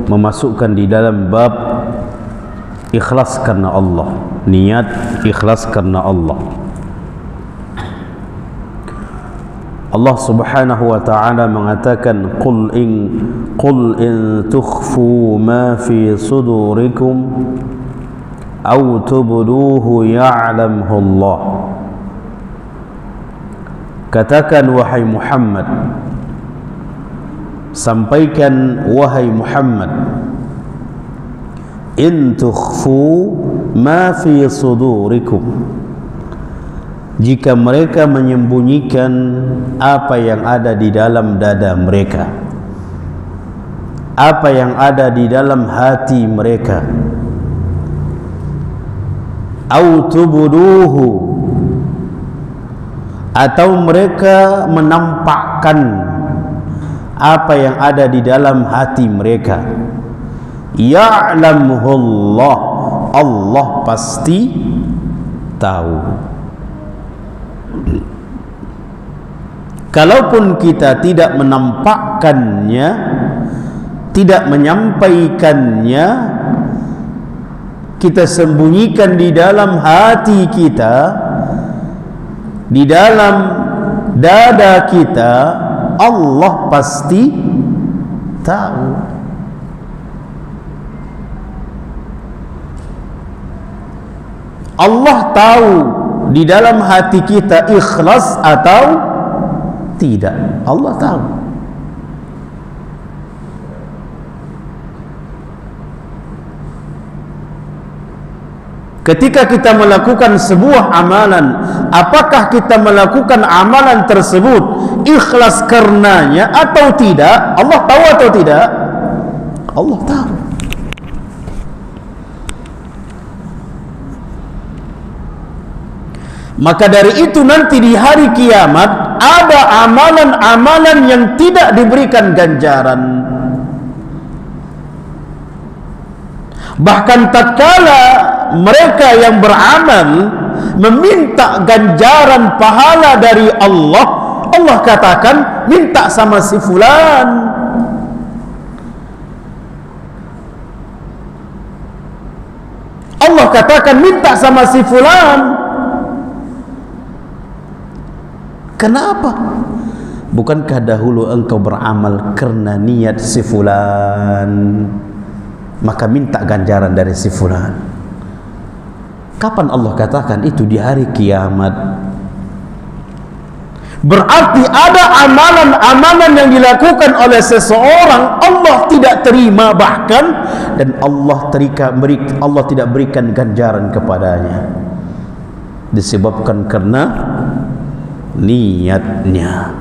memasukkan di dalam bab ikhlas karena Allah, niat ikhlas karena Allah. Allah Subhanahu wa ta'ala mengatakan, qul in tukhfu ma fi sudurikum aw tubduhu ya'lamhu Allah. Katakan wahai Muhammad, sampaikan wahai Muhammad, in tukhfu ma fi sudurikum, jika mereka menyembunyikan apa yang ada di dalam dada mereka, apa yang ada di dalam hati mereka, au tubduhu, atau mereka menampakkan apa yang ada di dalam hati mereka, ya'lamuhu Allah, Allah pasti tahu. Kalaupun kita tidak menampakkannya, tidak menyampaikannya, kita sembunyikan di dalam hati kita, di dalam dada kita, Allah pasti tahu. Allah tahu di dalam hati kita ikhlas atau tidak. Allah tahu. Ketika kita melakukan sebuah amalan, apakah kita melakukan amalan tersebut ikhlas karenanya atau tidak? Allah tahu atau tidak? Allah tahu. Maka dari itu nanti di hari kiamat ada amalan-amalan yang tidak diberikan ganjaran. Bahkan tatkala mereka yang beramal meminta ganjaran pahala dari Allah, Allah katakan minta sama si fulan. Allah katakan minta sama si fulan. Kenapa? Bukankah dahulu engkau beramal karena niat si fulan, maka minta ganjaran dari si fulan? Kapan Allah katakan itu? Di hari kiamat. Berarti ada amalan-amalan yang dilakukan oleh seseorang Allah tidak terima, bahkan dan Allah tidak berikan ganjaran kepadanya, disebabkan karena niatnya.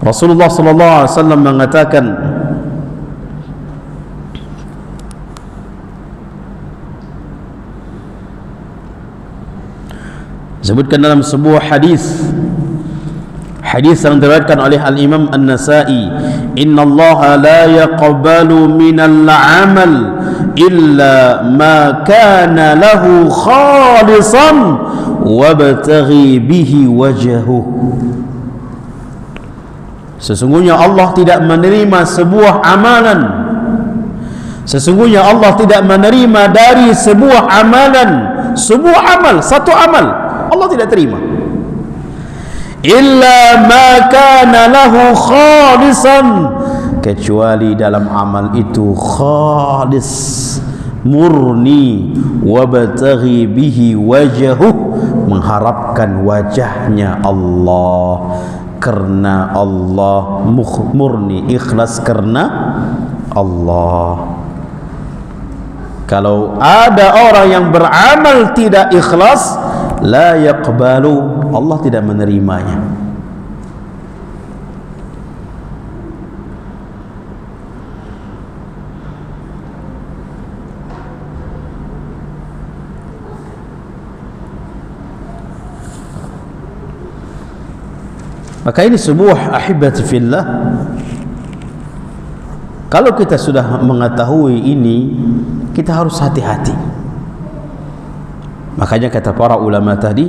Rasulullah sallallahu alaihi wasallam mengatakan, disebutkan dalam sebuah hadis yang diriwayatkan oleh Al-Imam An-Nasa'i, innallaha la yaqbalu minal amal illa ma kana lahu khalisan wabtaghi bihi wajhahu. Sesungguhnya Allah tidak menerima sebuah amalan. Sesungguhnya Allah tidak menerima dari sebuah amalan, sebuah amal, satu amal Allah tidak terima, illa ma kana lahu khalisan, kecuali dalam amal itu khalis, murni, wabtaghi bihi wajhahu, mengharapkan wajahnya Allah, karena Allah, murni, ikhlas karena Allah. Kalau ada orang yang beramal tidak ikhlas, la yaqbalu, Allah tidak menerimanya. Maka ini sebuah ahibati fillah. Kalau kita sudah mengetahui ini, kita harus hati-hati. Makanya kata para ulama tadi,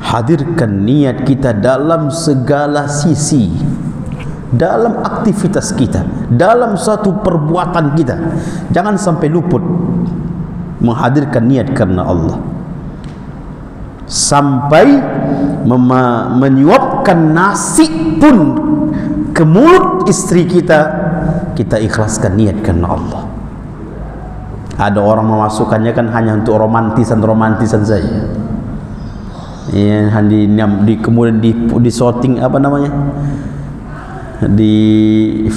hadirkan niat kita dalam segala sisi, dalam aktivitas kita, dalam satu perbuatan kita. Jangan sampai luput menghadirkan niat karena Allah, sampai menyuapkan nasi pun ke mulut istri kita, kita ikhlaskan niat karena Allah. Ada orang memasukkannya kan hanya untuk romantisan saja. Ya, kemudian di sorting apa namanya? Di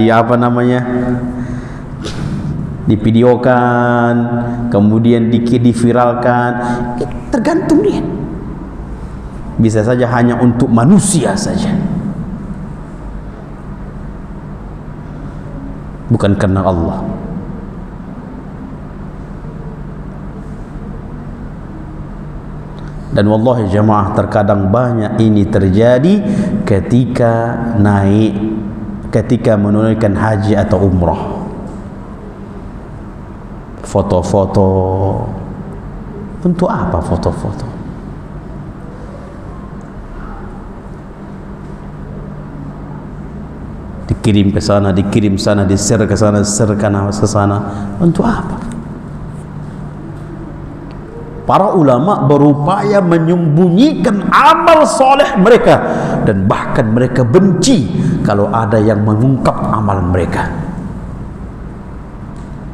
apa namanya? Divideokan, kemudian diviralkan. Tergantung niat. Bisa saja hanya untuk manusia saja, bukan karena Allah. Dan wallahi jamaah, terkadang banyak ini terjadi ketika menunaikan haji atau umrah. Foto-foto, untuk apa foto-foto? Dikirim ke sana, dikirim sana, di-share ke sana, share ke sana. Untuk apa? Para ulama berupaya menyembunyikan amal soleh mereka, dan bahkan mereka benci kalau ada yang mengungkap amal mereka.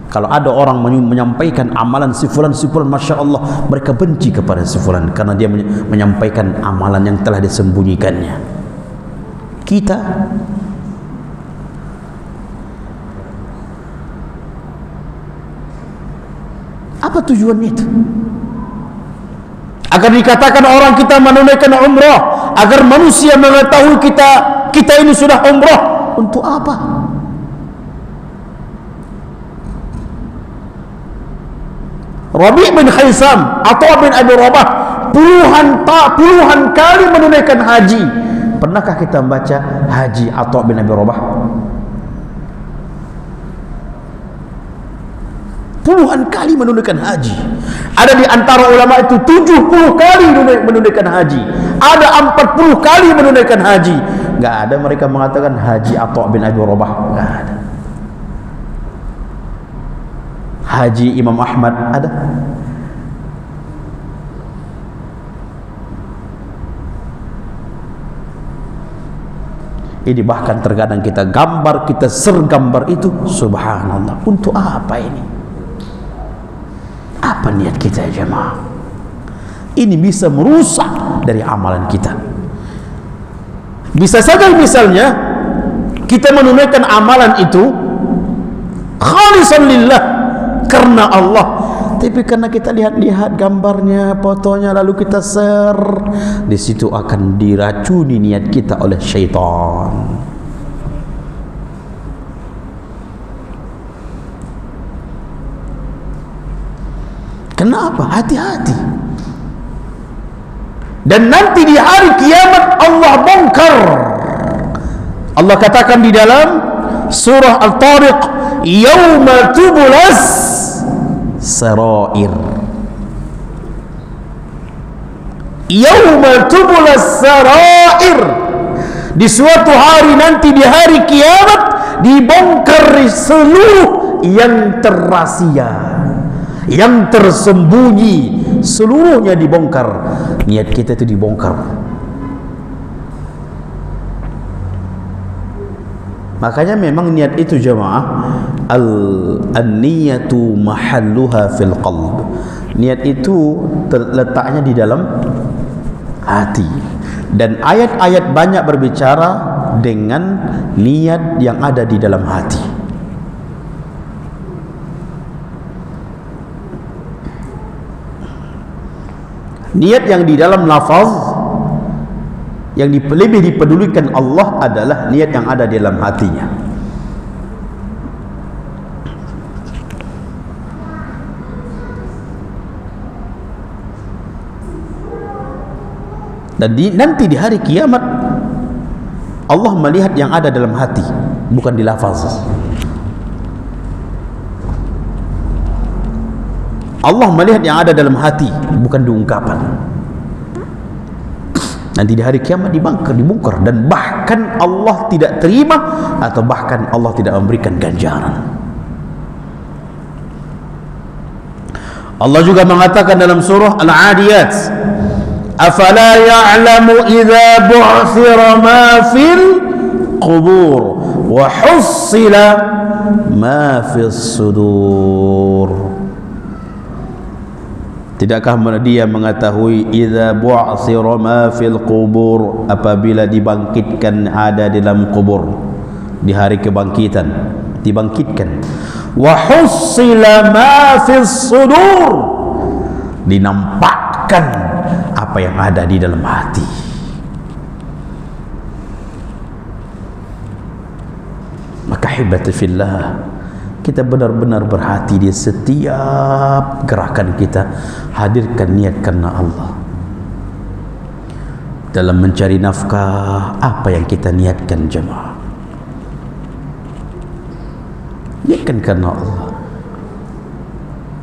Kalau ada orang menyampaikan amalan si fulan, Masya Allah, mereka benci kepada si fulan karena dia menyampaikan amalan yang telah disembunyikannya. Kita apa tujuannya itu? Agar dikatakan orang kita menunaikan umrah, agar manusia mengetahui kita ini sudah umrah. Untuk apa? Rabi' bin Khaisam atau bin Abi Rabah puluhan kali menunaikan haji. Pernahkah kita membaca haji atau bin Abi Rabah? Puluhan kali menunaikan haji. Ada di antara ulama itu 70 kali menunaikan haji. Ada 40 kali menunaikan haji. Enggak ada mereka mengatakan haji atau bin Abi Rabah. Enggak ada. Haji Imam Ahmad ada. Ini bahkan terkadang kita gambar, kita sergambar itu, subhanallah. Untuk apa ini? Apa niat kita ya jemaah? Ini bisa merusak dari amalan kita. Bisa saja misalnya kita menunaikan amalan itu khalisan lillah, karena Allah, tapi karena kita lihat-lihat gambarnya, fotonya, lalu kita share, di situ akan diracuni niat kita oleh syaitan. Kenapa? Hati-hati. Dan nanti di hari kiamat Allah bongkar. Allah katakan di dalam surah Al-Tariq, yauma tubulas sarair. yauma tubulas sarair, di suatu hari nanti, di hari kiamat, dibongkar seluruh yang terrahasia, yang tersembunyi, seluruhnya dibongkar. Niat kita itu dibongkar. Makanya memang niat itu jemaah, an-niyatu mahalluha fil qalb. Niat itu terletaknya di dalam hati. Dan ayat-ayat banyak berbicara dengan niat yang ada di dalam hati. Niat yang di dalam lafaz yang lebih dipedulikan Allah adalah niat yang ada di dalam hatinya. Dan nanti di hari kiamat Allah melihat yang ada dalam hati, bukan di lafaz. Allah melihat yang ada dalam hati, bukan di ungkapan. Nanti di hari kiamat dibongkar, dan bahkan Allah tidak terima, atau bahkan Allah tidak memberikan ganjaran. Allah juga mengatakan dalam surah Al-Adiyat, afala ya'lamu idza bu'thira ma fil qubur wa hussila ma fis sudur. Tidakkah dia mengetahui idza bu'thira ma fil qubur, apabila dibangkitkan ada di dalam kubur, di hari kebangkitan dibangkitkan, wa hussila ma fis sudur, dinampakkan apa yang ada di dalam hati. Maka hibati fillah, kita benar-benar berhati di setiap gerakan kita, hadirkan niat karena Allah. Dalam mencari nafkah, apa yang kita niatkan jemaah? Niatkan karena Allah.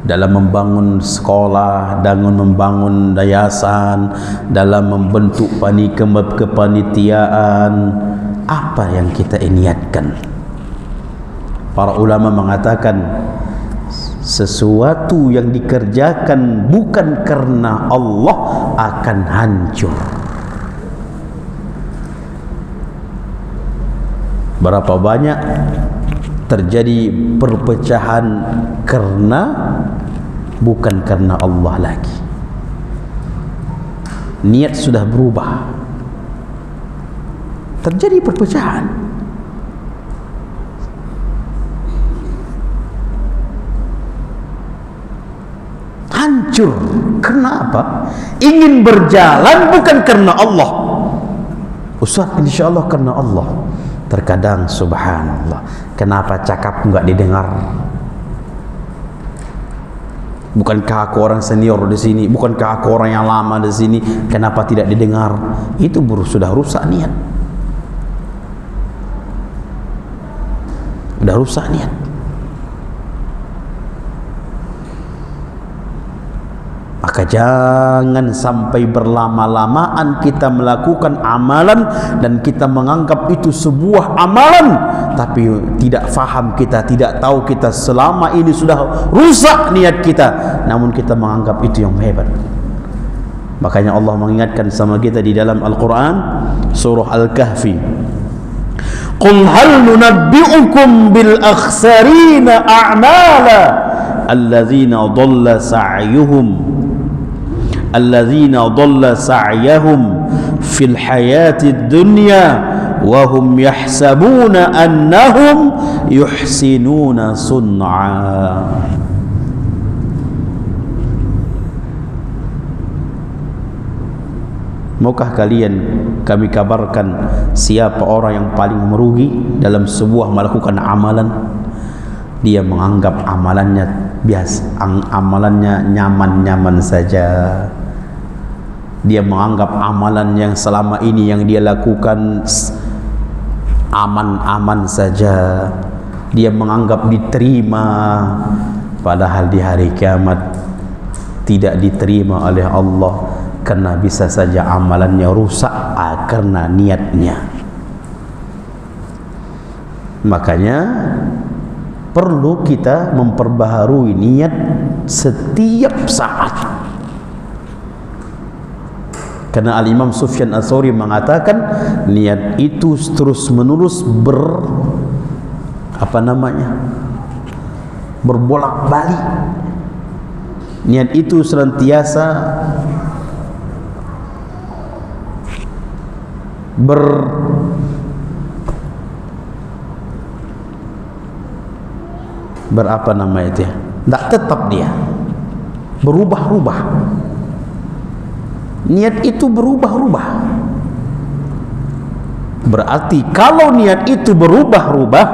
Dalam membangun sekolah, dalam membangun yayasan, dalam membentuk kepanitiaan, apa yang kita niatkan? Para ulama mengatakan, sesuatu yang dikerjakan bukan karena Allah akan hancur. Berapa banyak terjadi perpecahan karena bukan karena Allah lagi. Niat sudah berubah, terjadi perpecahan. Hancur. Kenapa? Ingin berjalan bukan karena Allah. Ustaz, insyaallah karena Allah. Terkadang subhanallah, kenapa cakap enggak didengar? Bukankah aku orang senior di sini? Bukankah aku orang yang lama di sini? Kenapa tidak didengar? Itu sudah rusak niat. Sudah rusak niat. Maka jangan sampai berlama-lamaan kita melakukan amalan dan kita menganggap itu sebuah amalan, tapi tidak faham kita, tidak tahu kita selama ini sudah rusak niat kita, namun kita menganggap itu yang hebat. Makanya Allah mengingatkan sama kita di dalam Al-Quran, surah Al-Kahfi, qul hal nunabbi'ukum bil akhsarina a'mala alladzina dhalla sa'yahum fil hayatid dunya wa hum yahsabuna annahum yuhsinuna sun'a. Maukah kalian kami kabarkan siapa orang yang paling merugi dalam sebuah melakukan amalan? Dia menganggap amalannya biasa, amalannya nyaman-nyaman saja. Dia menganggap amalan yang selama ini yang dia lakukan aman-aman saja. Dia menganggap diterima, padahal di hari kiamat tidak diterima oleh Allah. karena bisa saja amalannya rusak karena niatnya. Makanya perlu kita memperbaharui niat setiap saat. Karena Al-Imam Sufyan Ats-Tsauri mengatakan niat itu terus menerus berbolak-balik. Niat itu senantiasa tidak tetap, dia berubah-ubah. Niat itu berubah-ubah. Berarti kalau niat itu berubah-ubah,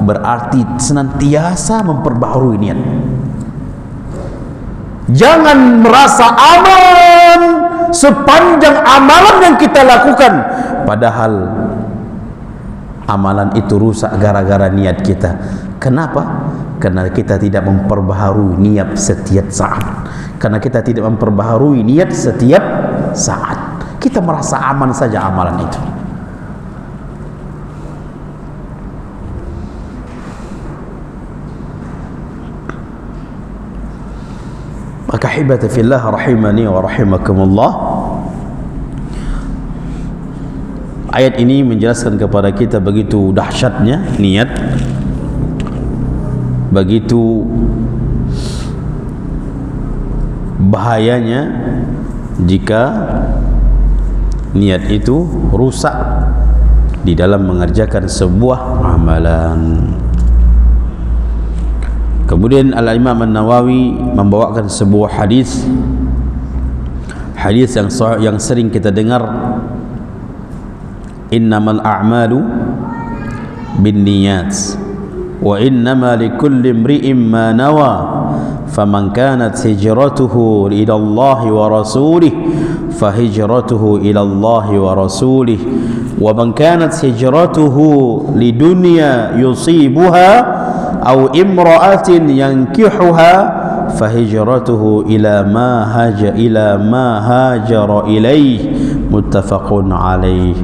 berarti senantiasa memperbaharui niat. Jangan merasa aman sepanjang amalan yang kita lakukan, padahal amalan itu rusak gara-gara niat kita. Kenapa? Karena kita tidak memperbaharui niat setiap saat. Karena kita tidak memperbaharui niat setiap saat, kita merasa aman saja amalan itu. Maka hibati fillah rahimani wa rahimakumullah, ayat ini menjelaskan kepada kita begitu dahsyatnya niat, begitu bahayanya jika niat itu rusak di dalam mengerjakan sebuah amalan. Kemudian Al-Imam An-Nawawi membawakan sebuah hadis yang sering kita dengar, innamal a'malu binniyat wa innama likulli imri'in ma nawa faman kanat hijratuhu ila Allah wa rasulih fahijratuhu ila Allah wa rasulih wa man kanat hijratuhu lidunya yusibuha aw imra'atin yankihuha fahijratuhu ila ma hajara ilaih, muttafaqun alaih.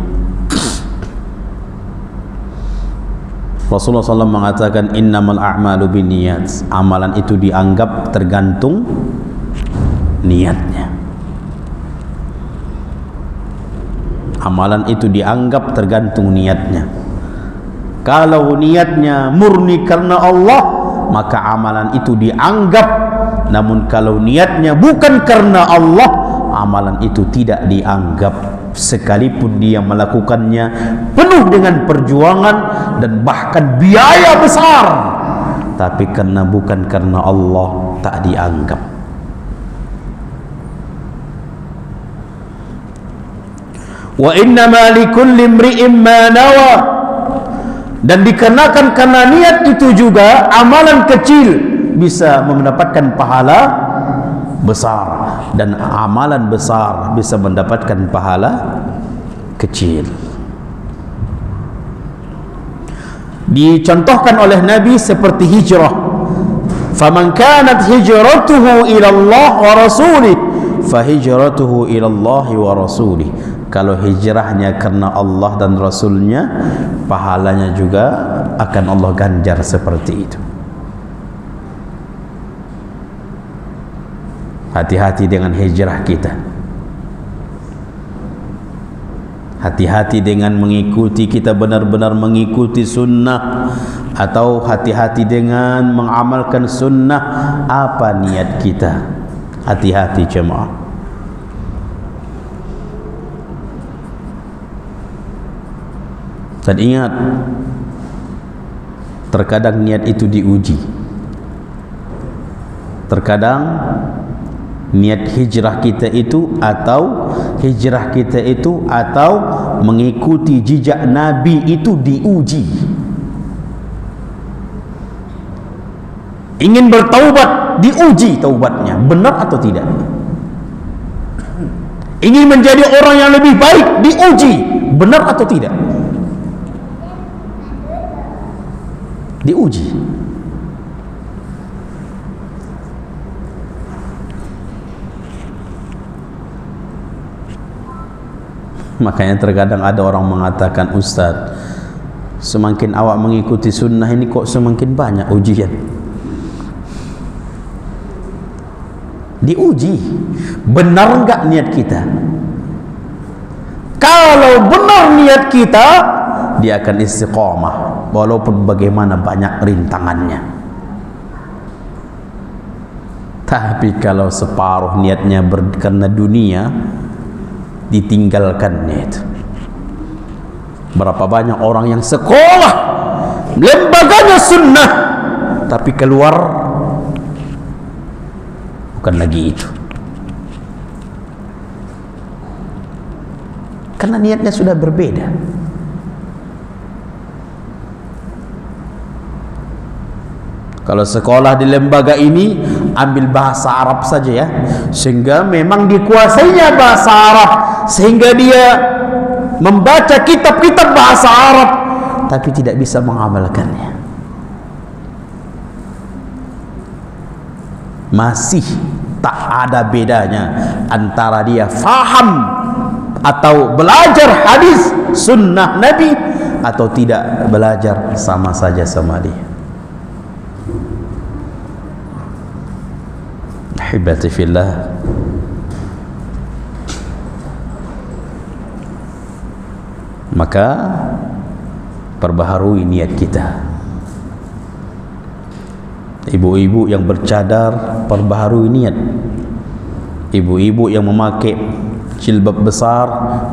Rasulullah SAW mengatakan innamal a'malu binniyat, amalan itu dianggap tergantung niatnya. Amalan itu dianggap tergantung niatnya. Kalau niatnya murni karena Allah, maka amalan itu dianggap. Namun kalau niatnya bukan karena Allah, amalan itu tidak dianggap, sekalipun dia melakukannya penuh dengan perjuangan dan bahkan biaya besar, tapi karena bukan karena Allah, tak dianggap. Wa innama likulli imri'in ma nawa, dan dikenakan karena niat itu juga amalan kecil bisa mendapatkan pahala besar, dan amalan besar bisa mendapatkan pahala kecil. Dicontohkan oleh Nabi seperti hijrah, faman kanat hijratuhu ila Allah wa rasulih fahijratuhu ila Allah wa rasulih. Kalau hijrahnya karena Allah dan Rasulnya, pahalanya juga akan Allah ganjar seperti itu. Hati-hati dengan hijrah kita. Hati-hati dengan mengikuti, kita benar-benar mengikuti sunnah, atau hati-hati dengan mengamalkan sunnah. Apa niat kita? Hati-hati jemaah. Dan ingat, terkadang niat itu diuji. Terkadang niat hijrah kita itu atau mengikuti jejak Nabi itu diuji. Ingin bertaubat, diuji taubatnya benar atau tidak. Ingin menjadi orang yang lebih baik, diuji benar atau tidak. Diuji. Makanya terkadang ada orang mengatakan, Ustaz, semakin awak mengikuti sunnah ini kok semakin banyak ujian. Diuji, benar enggak niat kita? Kalau benar niat kita, dia akan istiqamah walaupun bagaimana banyak rintangannya. Tapi kalau separuh niatnya karena dunia, ditinggalkannya itu. Berapa banyak orang yang sekolah lembaganya sunnah, tapi keluar bukan lagi itu, karena niatnya sudah berbeda. Kalau sekolah di lembaga ini ambil bahasa Arab saja ya, sehingga memang dikuasainya bahasa Arab, sehingga dia membaca kitab-kitab bahasa Arab tapi tidak bisa mengamalkannya. Masih tak ada bedanya antara dia faham atau belajar hadis sunnah Nabi atau tidak belajar, sama saja sama dia. Ahibati fillah, maka perbaharui niat kita. Ibu-ibu yang bercadar, perbaharui niat. Ibu-ibu yang memakai jilbab besar,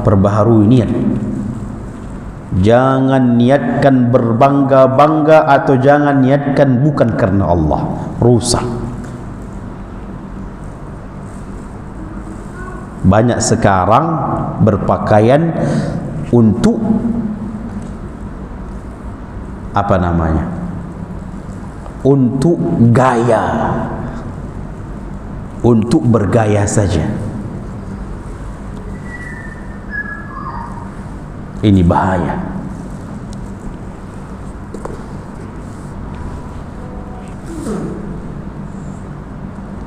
perbaharui niat. Jangan niatkan berbangga-bangga atau jangan niatkan bukan karena Allah, rusak. Banyak sekarang berpakaian untuk apa namanya? Untuk gaya, untuk bergaya saja. Ini bahaya.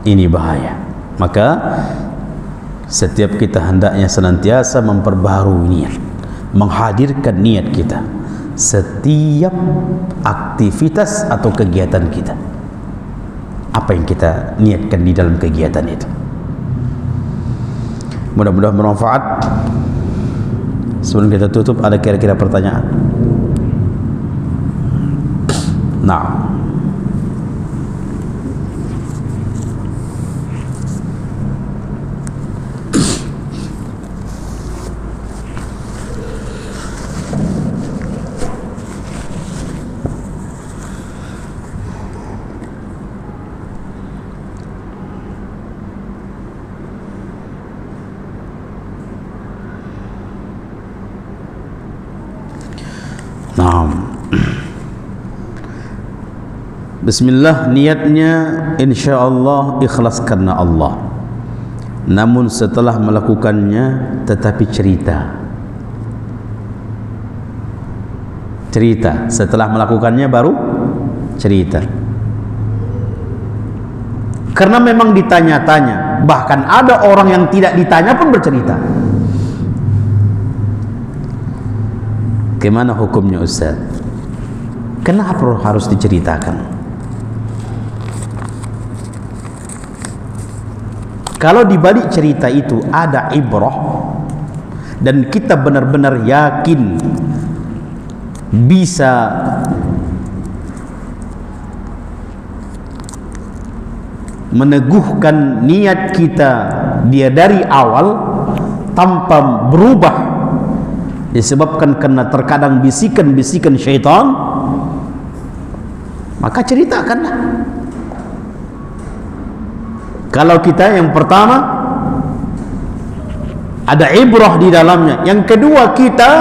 Ini bahaya. Maka setiap kita hendaknya senantiasa memperbaharui niat, menghadirkan niat kita setiap aktivitas atau kegiatan kita. Apa yang kita niatkan di dalam kegiatan itu, mudah-mudahan bermanfaat. Sebelum kita tutup, ada kira-kira pertanyaan? Nah, bismillah, niatnya insyaallah ikhlas karena Allah. Namun setelah melakukannya tetapi cerita setelah melakukannya baru cerita. Karena memang ditanya-tanya, bahkan ada orang yang tidak ditanya pun bercerita. Gimana hukumnya Ustaz? Kenapa harus diceritakan? Kalau di balik cerita itu ada ibrah dan kita benar-benar yakin bisa meneguhkan niat kita dia dari awal tanpa berubah disebabkan karena terkadang bisikan-bisikan syaitan, maka ceritakanlah. Kalau kita yang pertama ada ibrah di dalamnya, yang kedua kita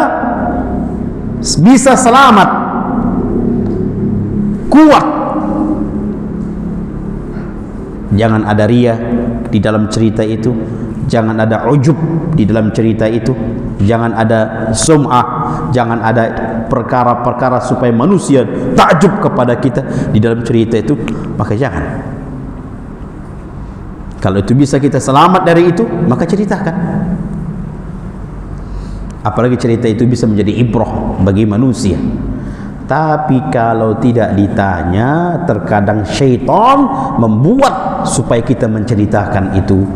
bisa selamat, kuat. Jangan ada riya di dalam cerita itu, jangan ada ujub di dalam cerita itu, jangan ada sum'ah, jangan ada perkara-perkara supaya manusia takjub kepada kita di dalam cerita itu, maka jangan. Kalau itu bisa kita selamat dari itu, maka ceritakan. Apalagi cerita itu bisa menjadi ibrah bagi manusia. Tapi kalau tidak ditanya, terkadang syaitan membuat supaya kita menceritakan itu,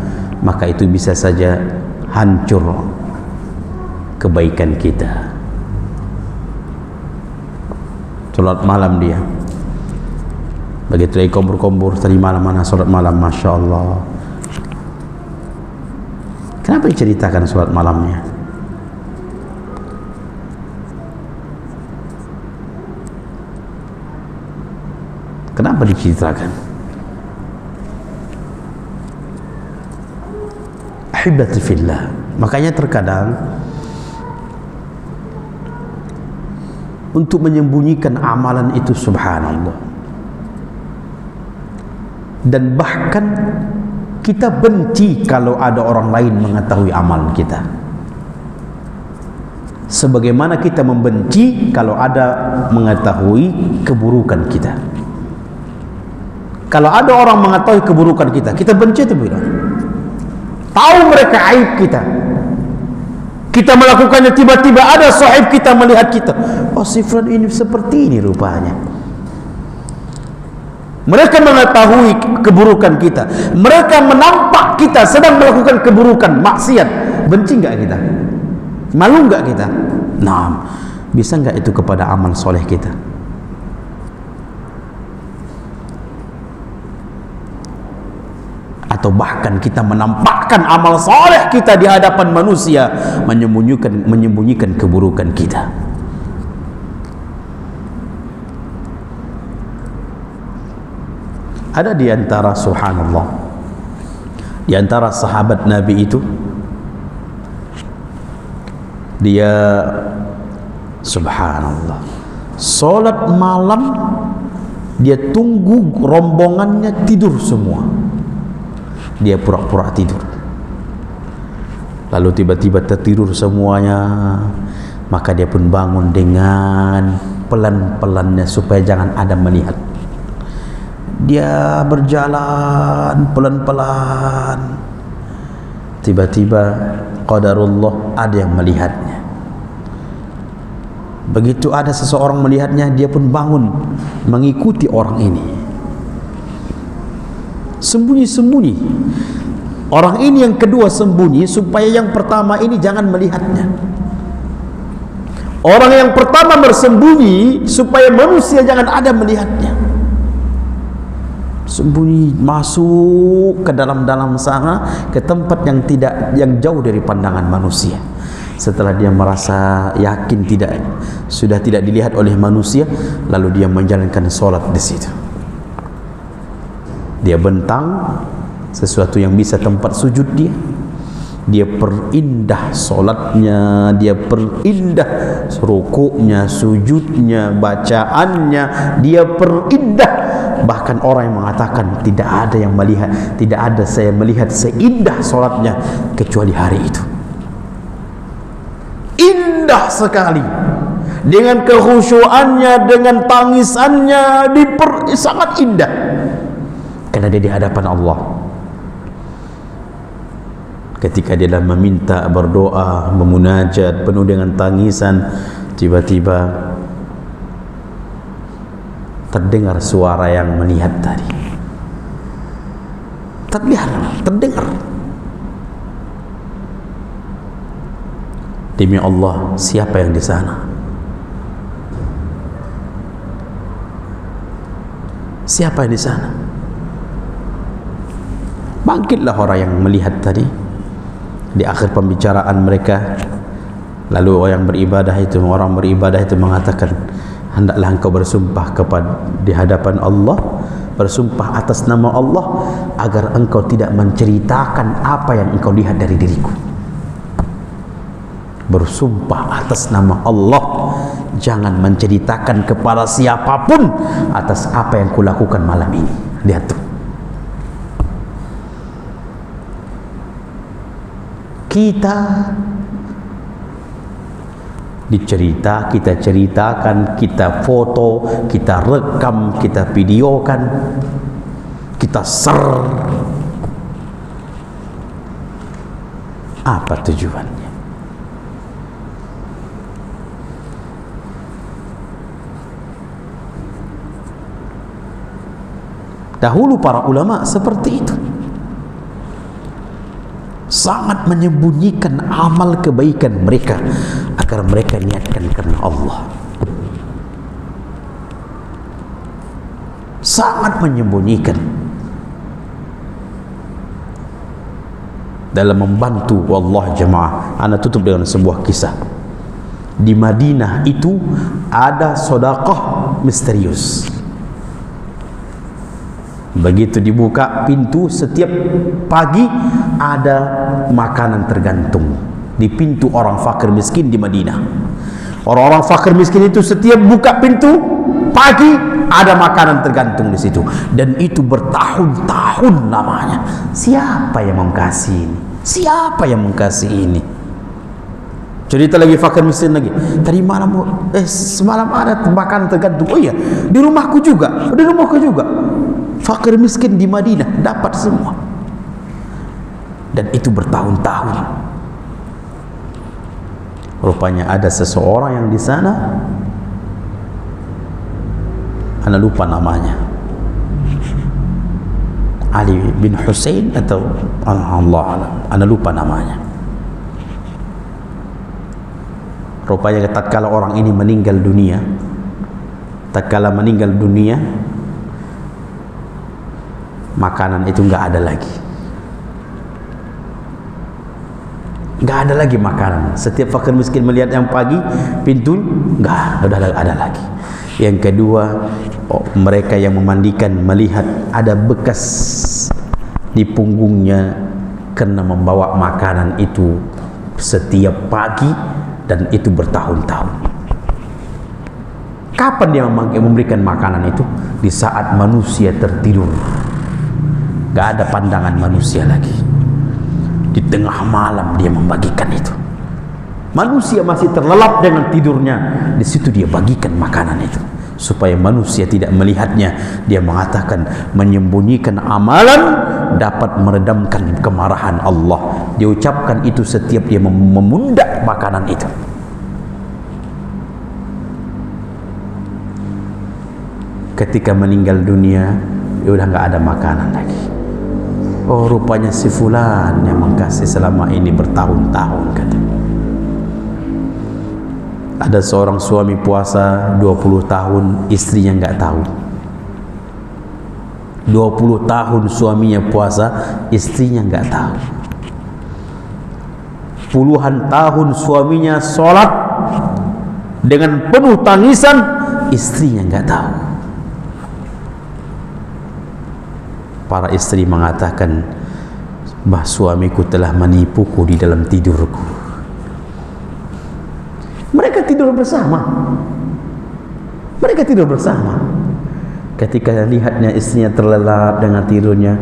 maka itu bisa saja hancur kebaikan kita. Salat malam dia, begitu lagi kumpul-kumpul tadi malam, mana salat malam, Masya Allah. Kenapa diceritakan salat malamnya? Kenapa diceritakan? Ahibati fillah. Makanya terkadang untuk menyembunyikan amalan itu, subhanallah, dan bahkan kita benci kalau ada orang lain mengetahui amalan kita, sebagaimana kita membenci kalau ada mengetahui keburukan kita. Kalau ada orang mengetahui keburukan kita, kita benci itu bila tahu mereka aib kita, kita melakukannya, tiba-tiba ada sahib kita melihat kita, oh si Fulan ini seperti ini rupanya. Mereka mengetahui keburukan kita, mereka menampak kita sedang melakukan keburukan, maksiat. Benci enggak kita? Malu enggak kita? Nah, bisa enggak itu kepada amal soleh kita? Atau bahkan kita menampakkan amal soleh kita di hadapan manusia, menyembunyikan keburukan kita. Ada di antara, subhanallah, di antara sahabat Nabi itu, dia subhanallah solat malam, dia tunggu rombongannya tidur semua, dia pura-pura tidur, lalu tiba-tiba tertidur semuanya, maka dia pun bangun dengan pelan-pelannya supaya jangan ada melihat. Dia berjalan pelan-pelan, tiba-tiba qadarullah ada yang melihatnya. Begitu ada seseorang melihatnya, dia pun bangun mengikuti orang ini, sembunyi-sembunyi. Orang ini yang kedua sembunyi supaya yang pertama ini jangan melihatnya. Orang yang pertama bersembunyi supaya manusia jangan ada melihatnya. Sembunyi masuk ke dalam-dalam sana, ke tempat yang jauh dari pandangan manusia. Setelah dia merasa yakin sudah tidak dilihat oleh manusia, lalu dia menjalankan solat di situ. Dia bentang sesuatu yang bisa tempat sujud dia. Dia perindah solatnya, dia perindah rukuknya, sujudnya, bacaannya, dia perindah. Bahkan orang yang mengatakan tidak ada yang melihat, tidak ada saya melihat seindah solatnya kecuali hari itu. Indah sekali, dengan kekhusyuannya, dengan tangisannya, sangat indah karena dia di hadapan Allah. Ketika dia dalam meminta, berdoa, memunajat penuh dengan tangisan, tiba-tiba terdengar suara yang melihat tadi. Terdengar. Demi Allah, siapa yang di sana? Siapa yang di sana? Bangkitlah orang yang melihat tadi. Di akhir pembicaraan mereka, lalu orang beribadah itu mengatakan, hendaklah engkau bersumpah di hadapan Allah, bersumpah atas nama Allah, agar engkau tidak menceritakan apa yang engkau lihat dari diriku. Bersumpah atas nama Allah, jangan menceritakan kepada siapapun atas apa yang kulakukan malam ini. Lihat tuh, kita ceritakan, kita foto, kita rekam, kita videokan, kita share. Apa tujuannya? Dahulu para ulama seperti itu, sangat menyembunyikan amal kebaikan mereka agar mereka niatkan karena Allah. Sangat menyembunyikan dalam membantu. Wallah jemaah, ana tutup dengan sebuah kisah. Di Madinah itu ada sedekah misterius. Begitu dibuka pintu, setiap pagi ada makanan tergantung di pintu orang fakir miskin di Madinah. Orang-orang fakir miskin itu setiap buka pintu pagi ada makanan tergantung di situ, dan itu bertahun-tahun lamanya. Siapa yang mengkasih ini? Siapa yang mengkasih ini? Cerita lagi fakir miskin lagi. Tadi malam semalam ada makanan tergantung. Oh iya, di rumahku juga. Di rumahku juga. Fakir miskin di Madinah dapat semua. Dan itu bertahun-tahun. Rupanya ada seseorang yang di sana, ana lupa namanya, Ali bin Husain atau Allah alam, ana lupa namanya. Rupanya tatkala orang ini meninggal dunia, makanan itu enggak ada lagi. Enggak ada lagi makanan. Setiap fakir miskin melihat yang pagi pintu enggak ada lagi. Yang kedua, mereka yang memandikan melihat ada bekas di punggungnya karena membawa makanan itu setiap pagi, dan itu bertahun-tahun. Kapan dia memberikan makanan itu? Di saat manusia tertidur, gak ada pandangan manusia lagi. Di tengah malam dia membagikan itu. Manusia masih terlelap dengan tidurnya, di situ dia bagikan makanan itu supaya manusia tidak melihatnya. Dia mengatakan menyembunyikan amalan dapat meredamkan kemarahan Allah. Dia ucapkan itu setiap dia memundak makanan itu. Ketika meninggal dunia, dia udah nggak ada makanan lagi. Oh, rupanya si fulan yang mengkasih selama ini bertahun-tahun, kata. Ada seorang suami puasa 20 tahun, istrinya nggak tahu. 20 tahun suaminya puasa, istrinya nggak tahu. Puluhan tahun suaminya sholat dengan penuh tangisan, istrinya nggak tahu. Para istri mengatakan, bah, suamiku telah menipuku di dalam tidurku. Mereka tidur bersama. Ketika lihatnya istrinya terlelap dengan tidurnya,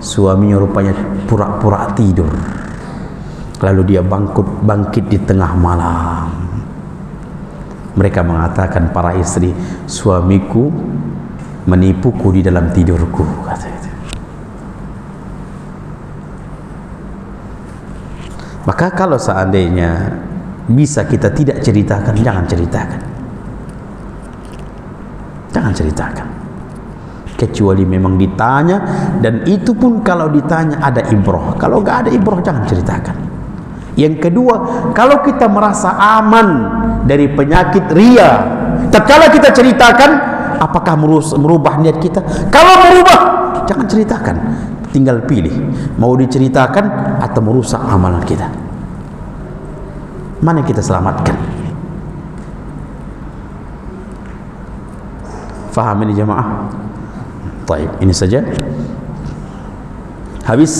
suaminya rupanya pura-pura tidur. Lalu dia bangkit di tengah malam. Mereka mengatakan, para istri, suamiku menipuku di dalam tidurku, kata itu. Maka kalau seandainya bisa kita tidak ceritakan, jangan ceritakan. Jangan ceritakan. Kecuali memang ditanya, dan itu pun kalau ditanya ada ibrah. Kalau nggak ada ibrah, jangan ceritakan. Yang kedua, kalau kita merasa aman dari penyakit riya, tatkala kita ceritakan, apakah merubah niat kita? Kalau merubah, jangan ceritakan. Tinggal pilih, mau diceritakan atau merusak amalan kita. Mana yang kita selamatkan? Faham ini jemaah? Baik, ini saja. Habis.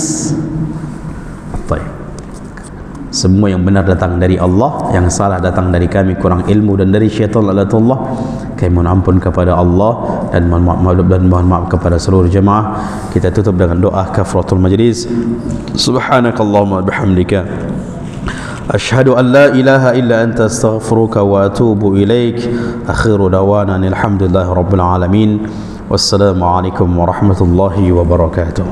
Baik. Semua yang benar datang dari Allah, yang salah datang dari kami, kurang ilmu dan dari syaitan la'natullah. Kami mohon ampun kepada Allah dan mohon maaf kepada seluruh jemaah. Kita tutup dengan doa kafaratul majlis. Subhanakallahumma bihamdika, asyhadu an la ilaha illa anta astaghfiruka wa atubu ilaik. Akhiru dawana alhamdulillahi rabbil alamin. Wassalamu alaikum warahmatullahi wabarakatuh.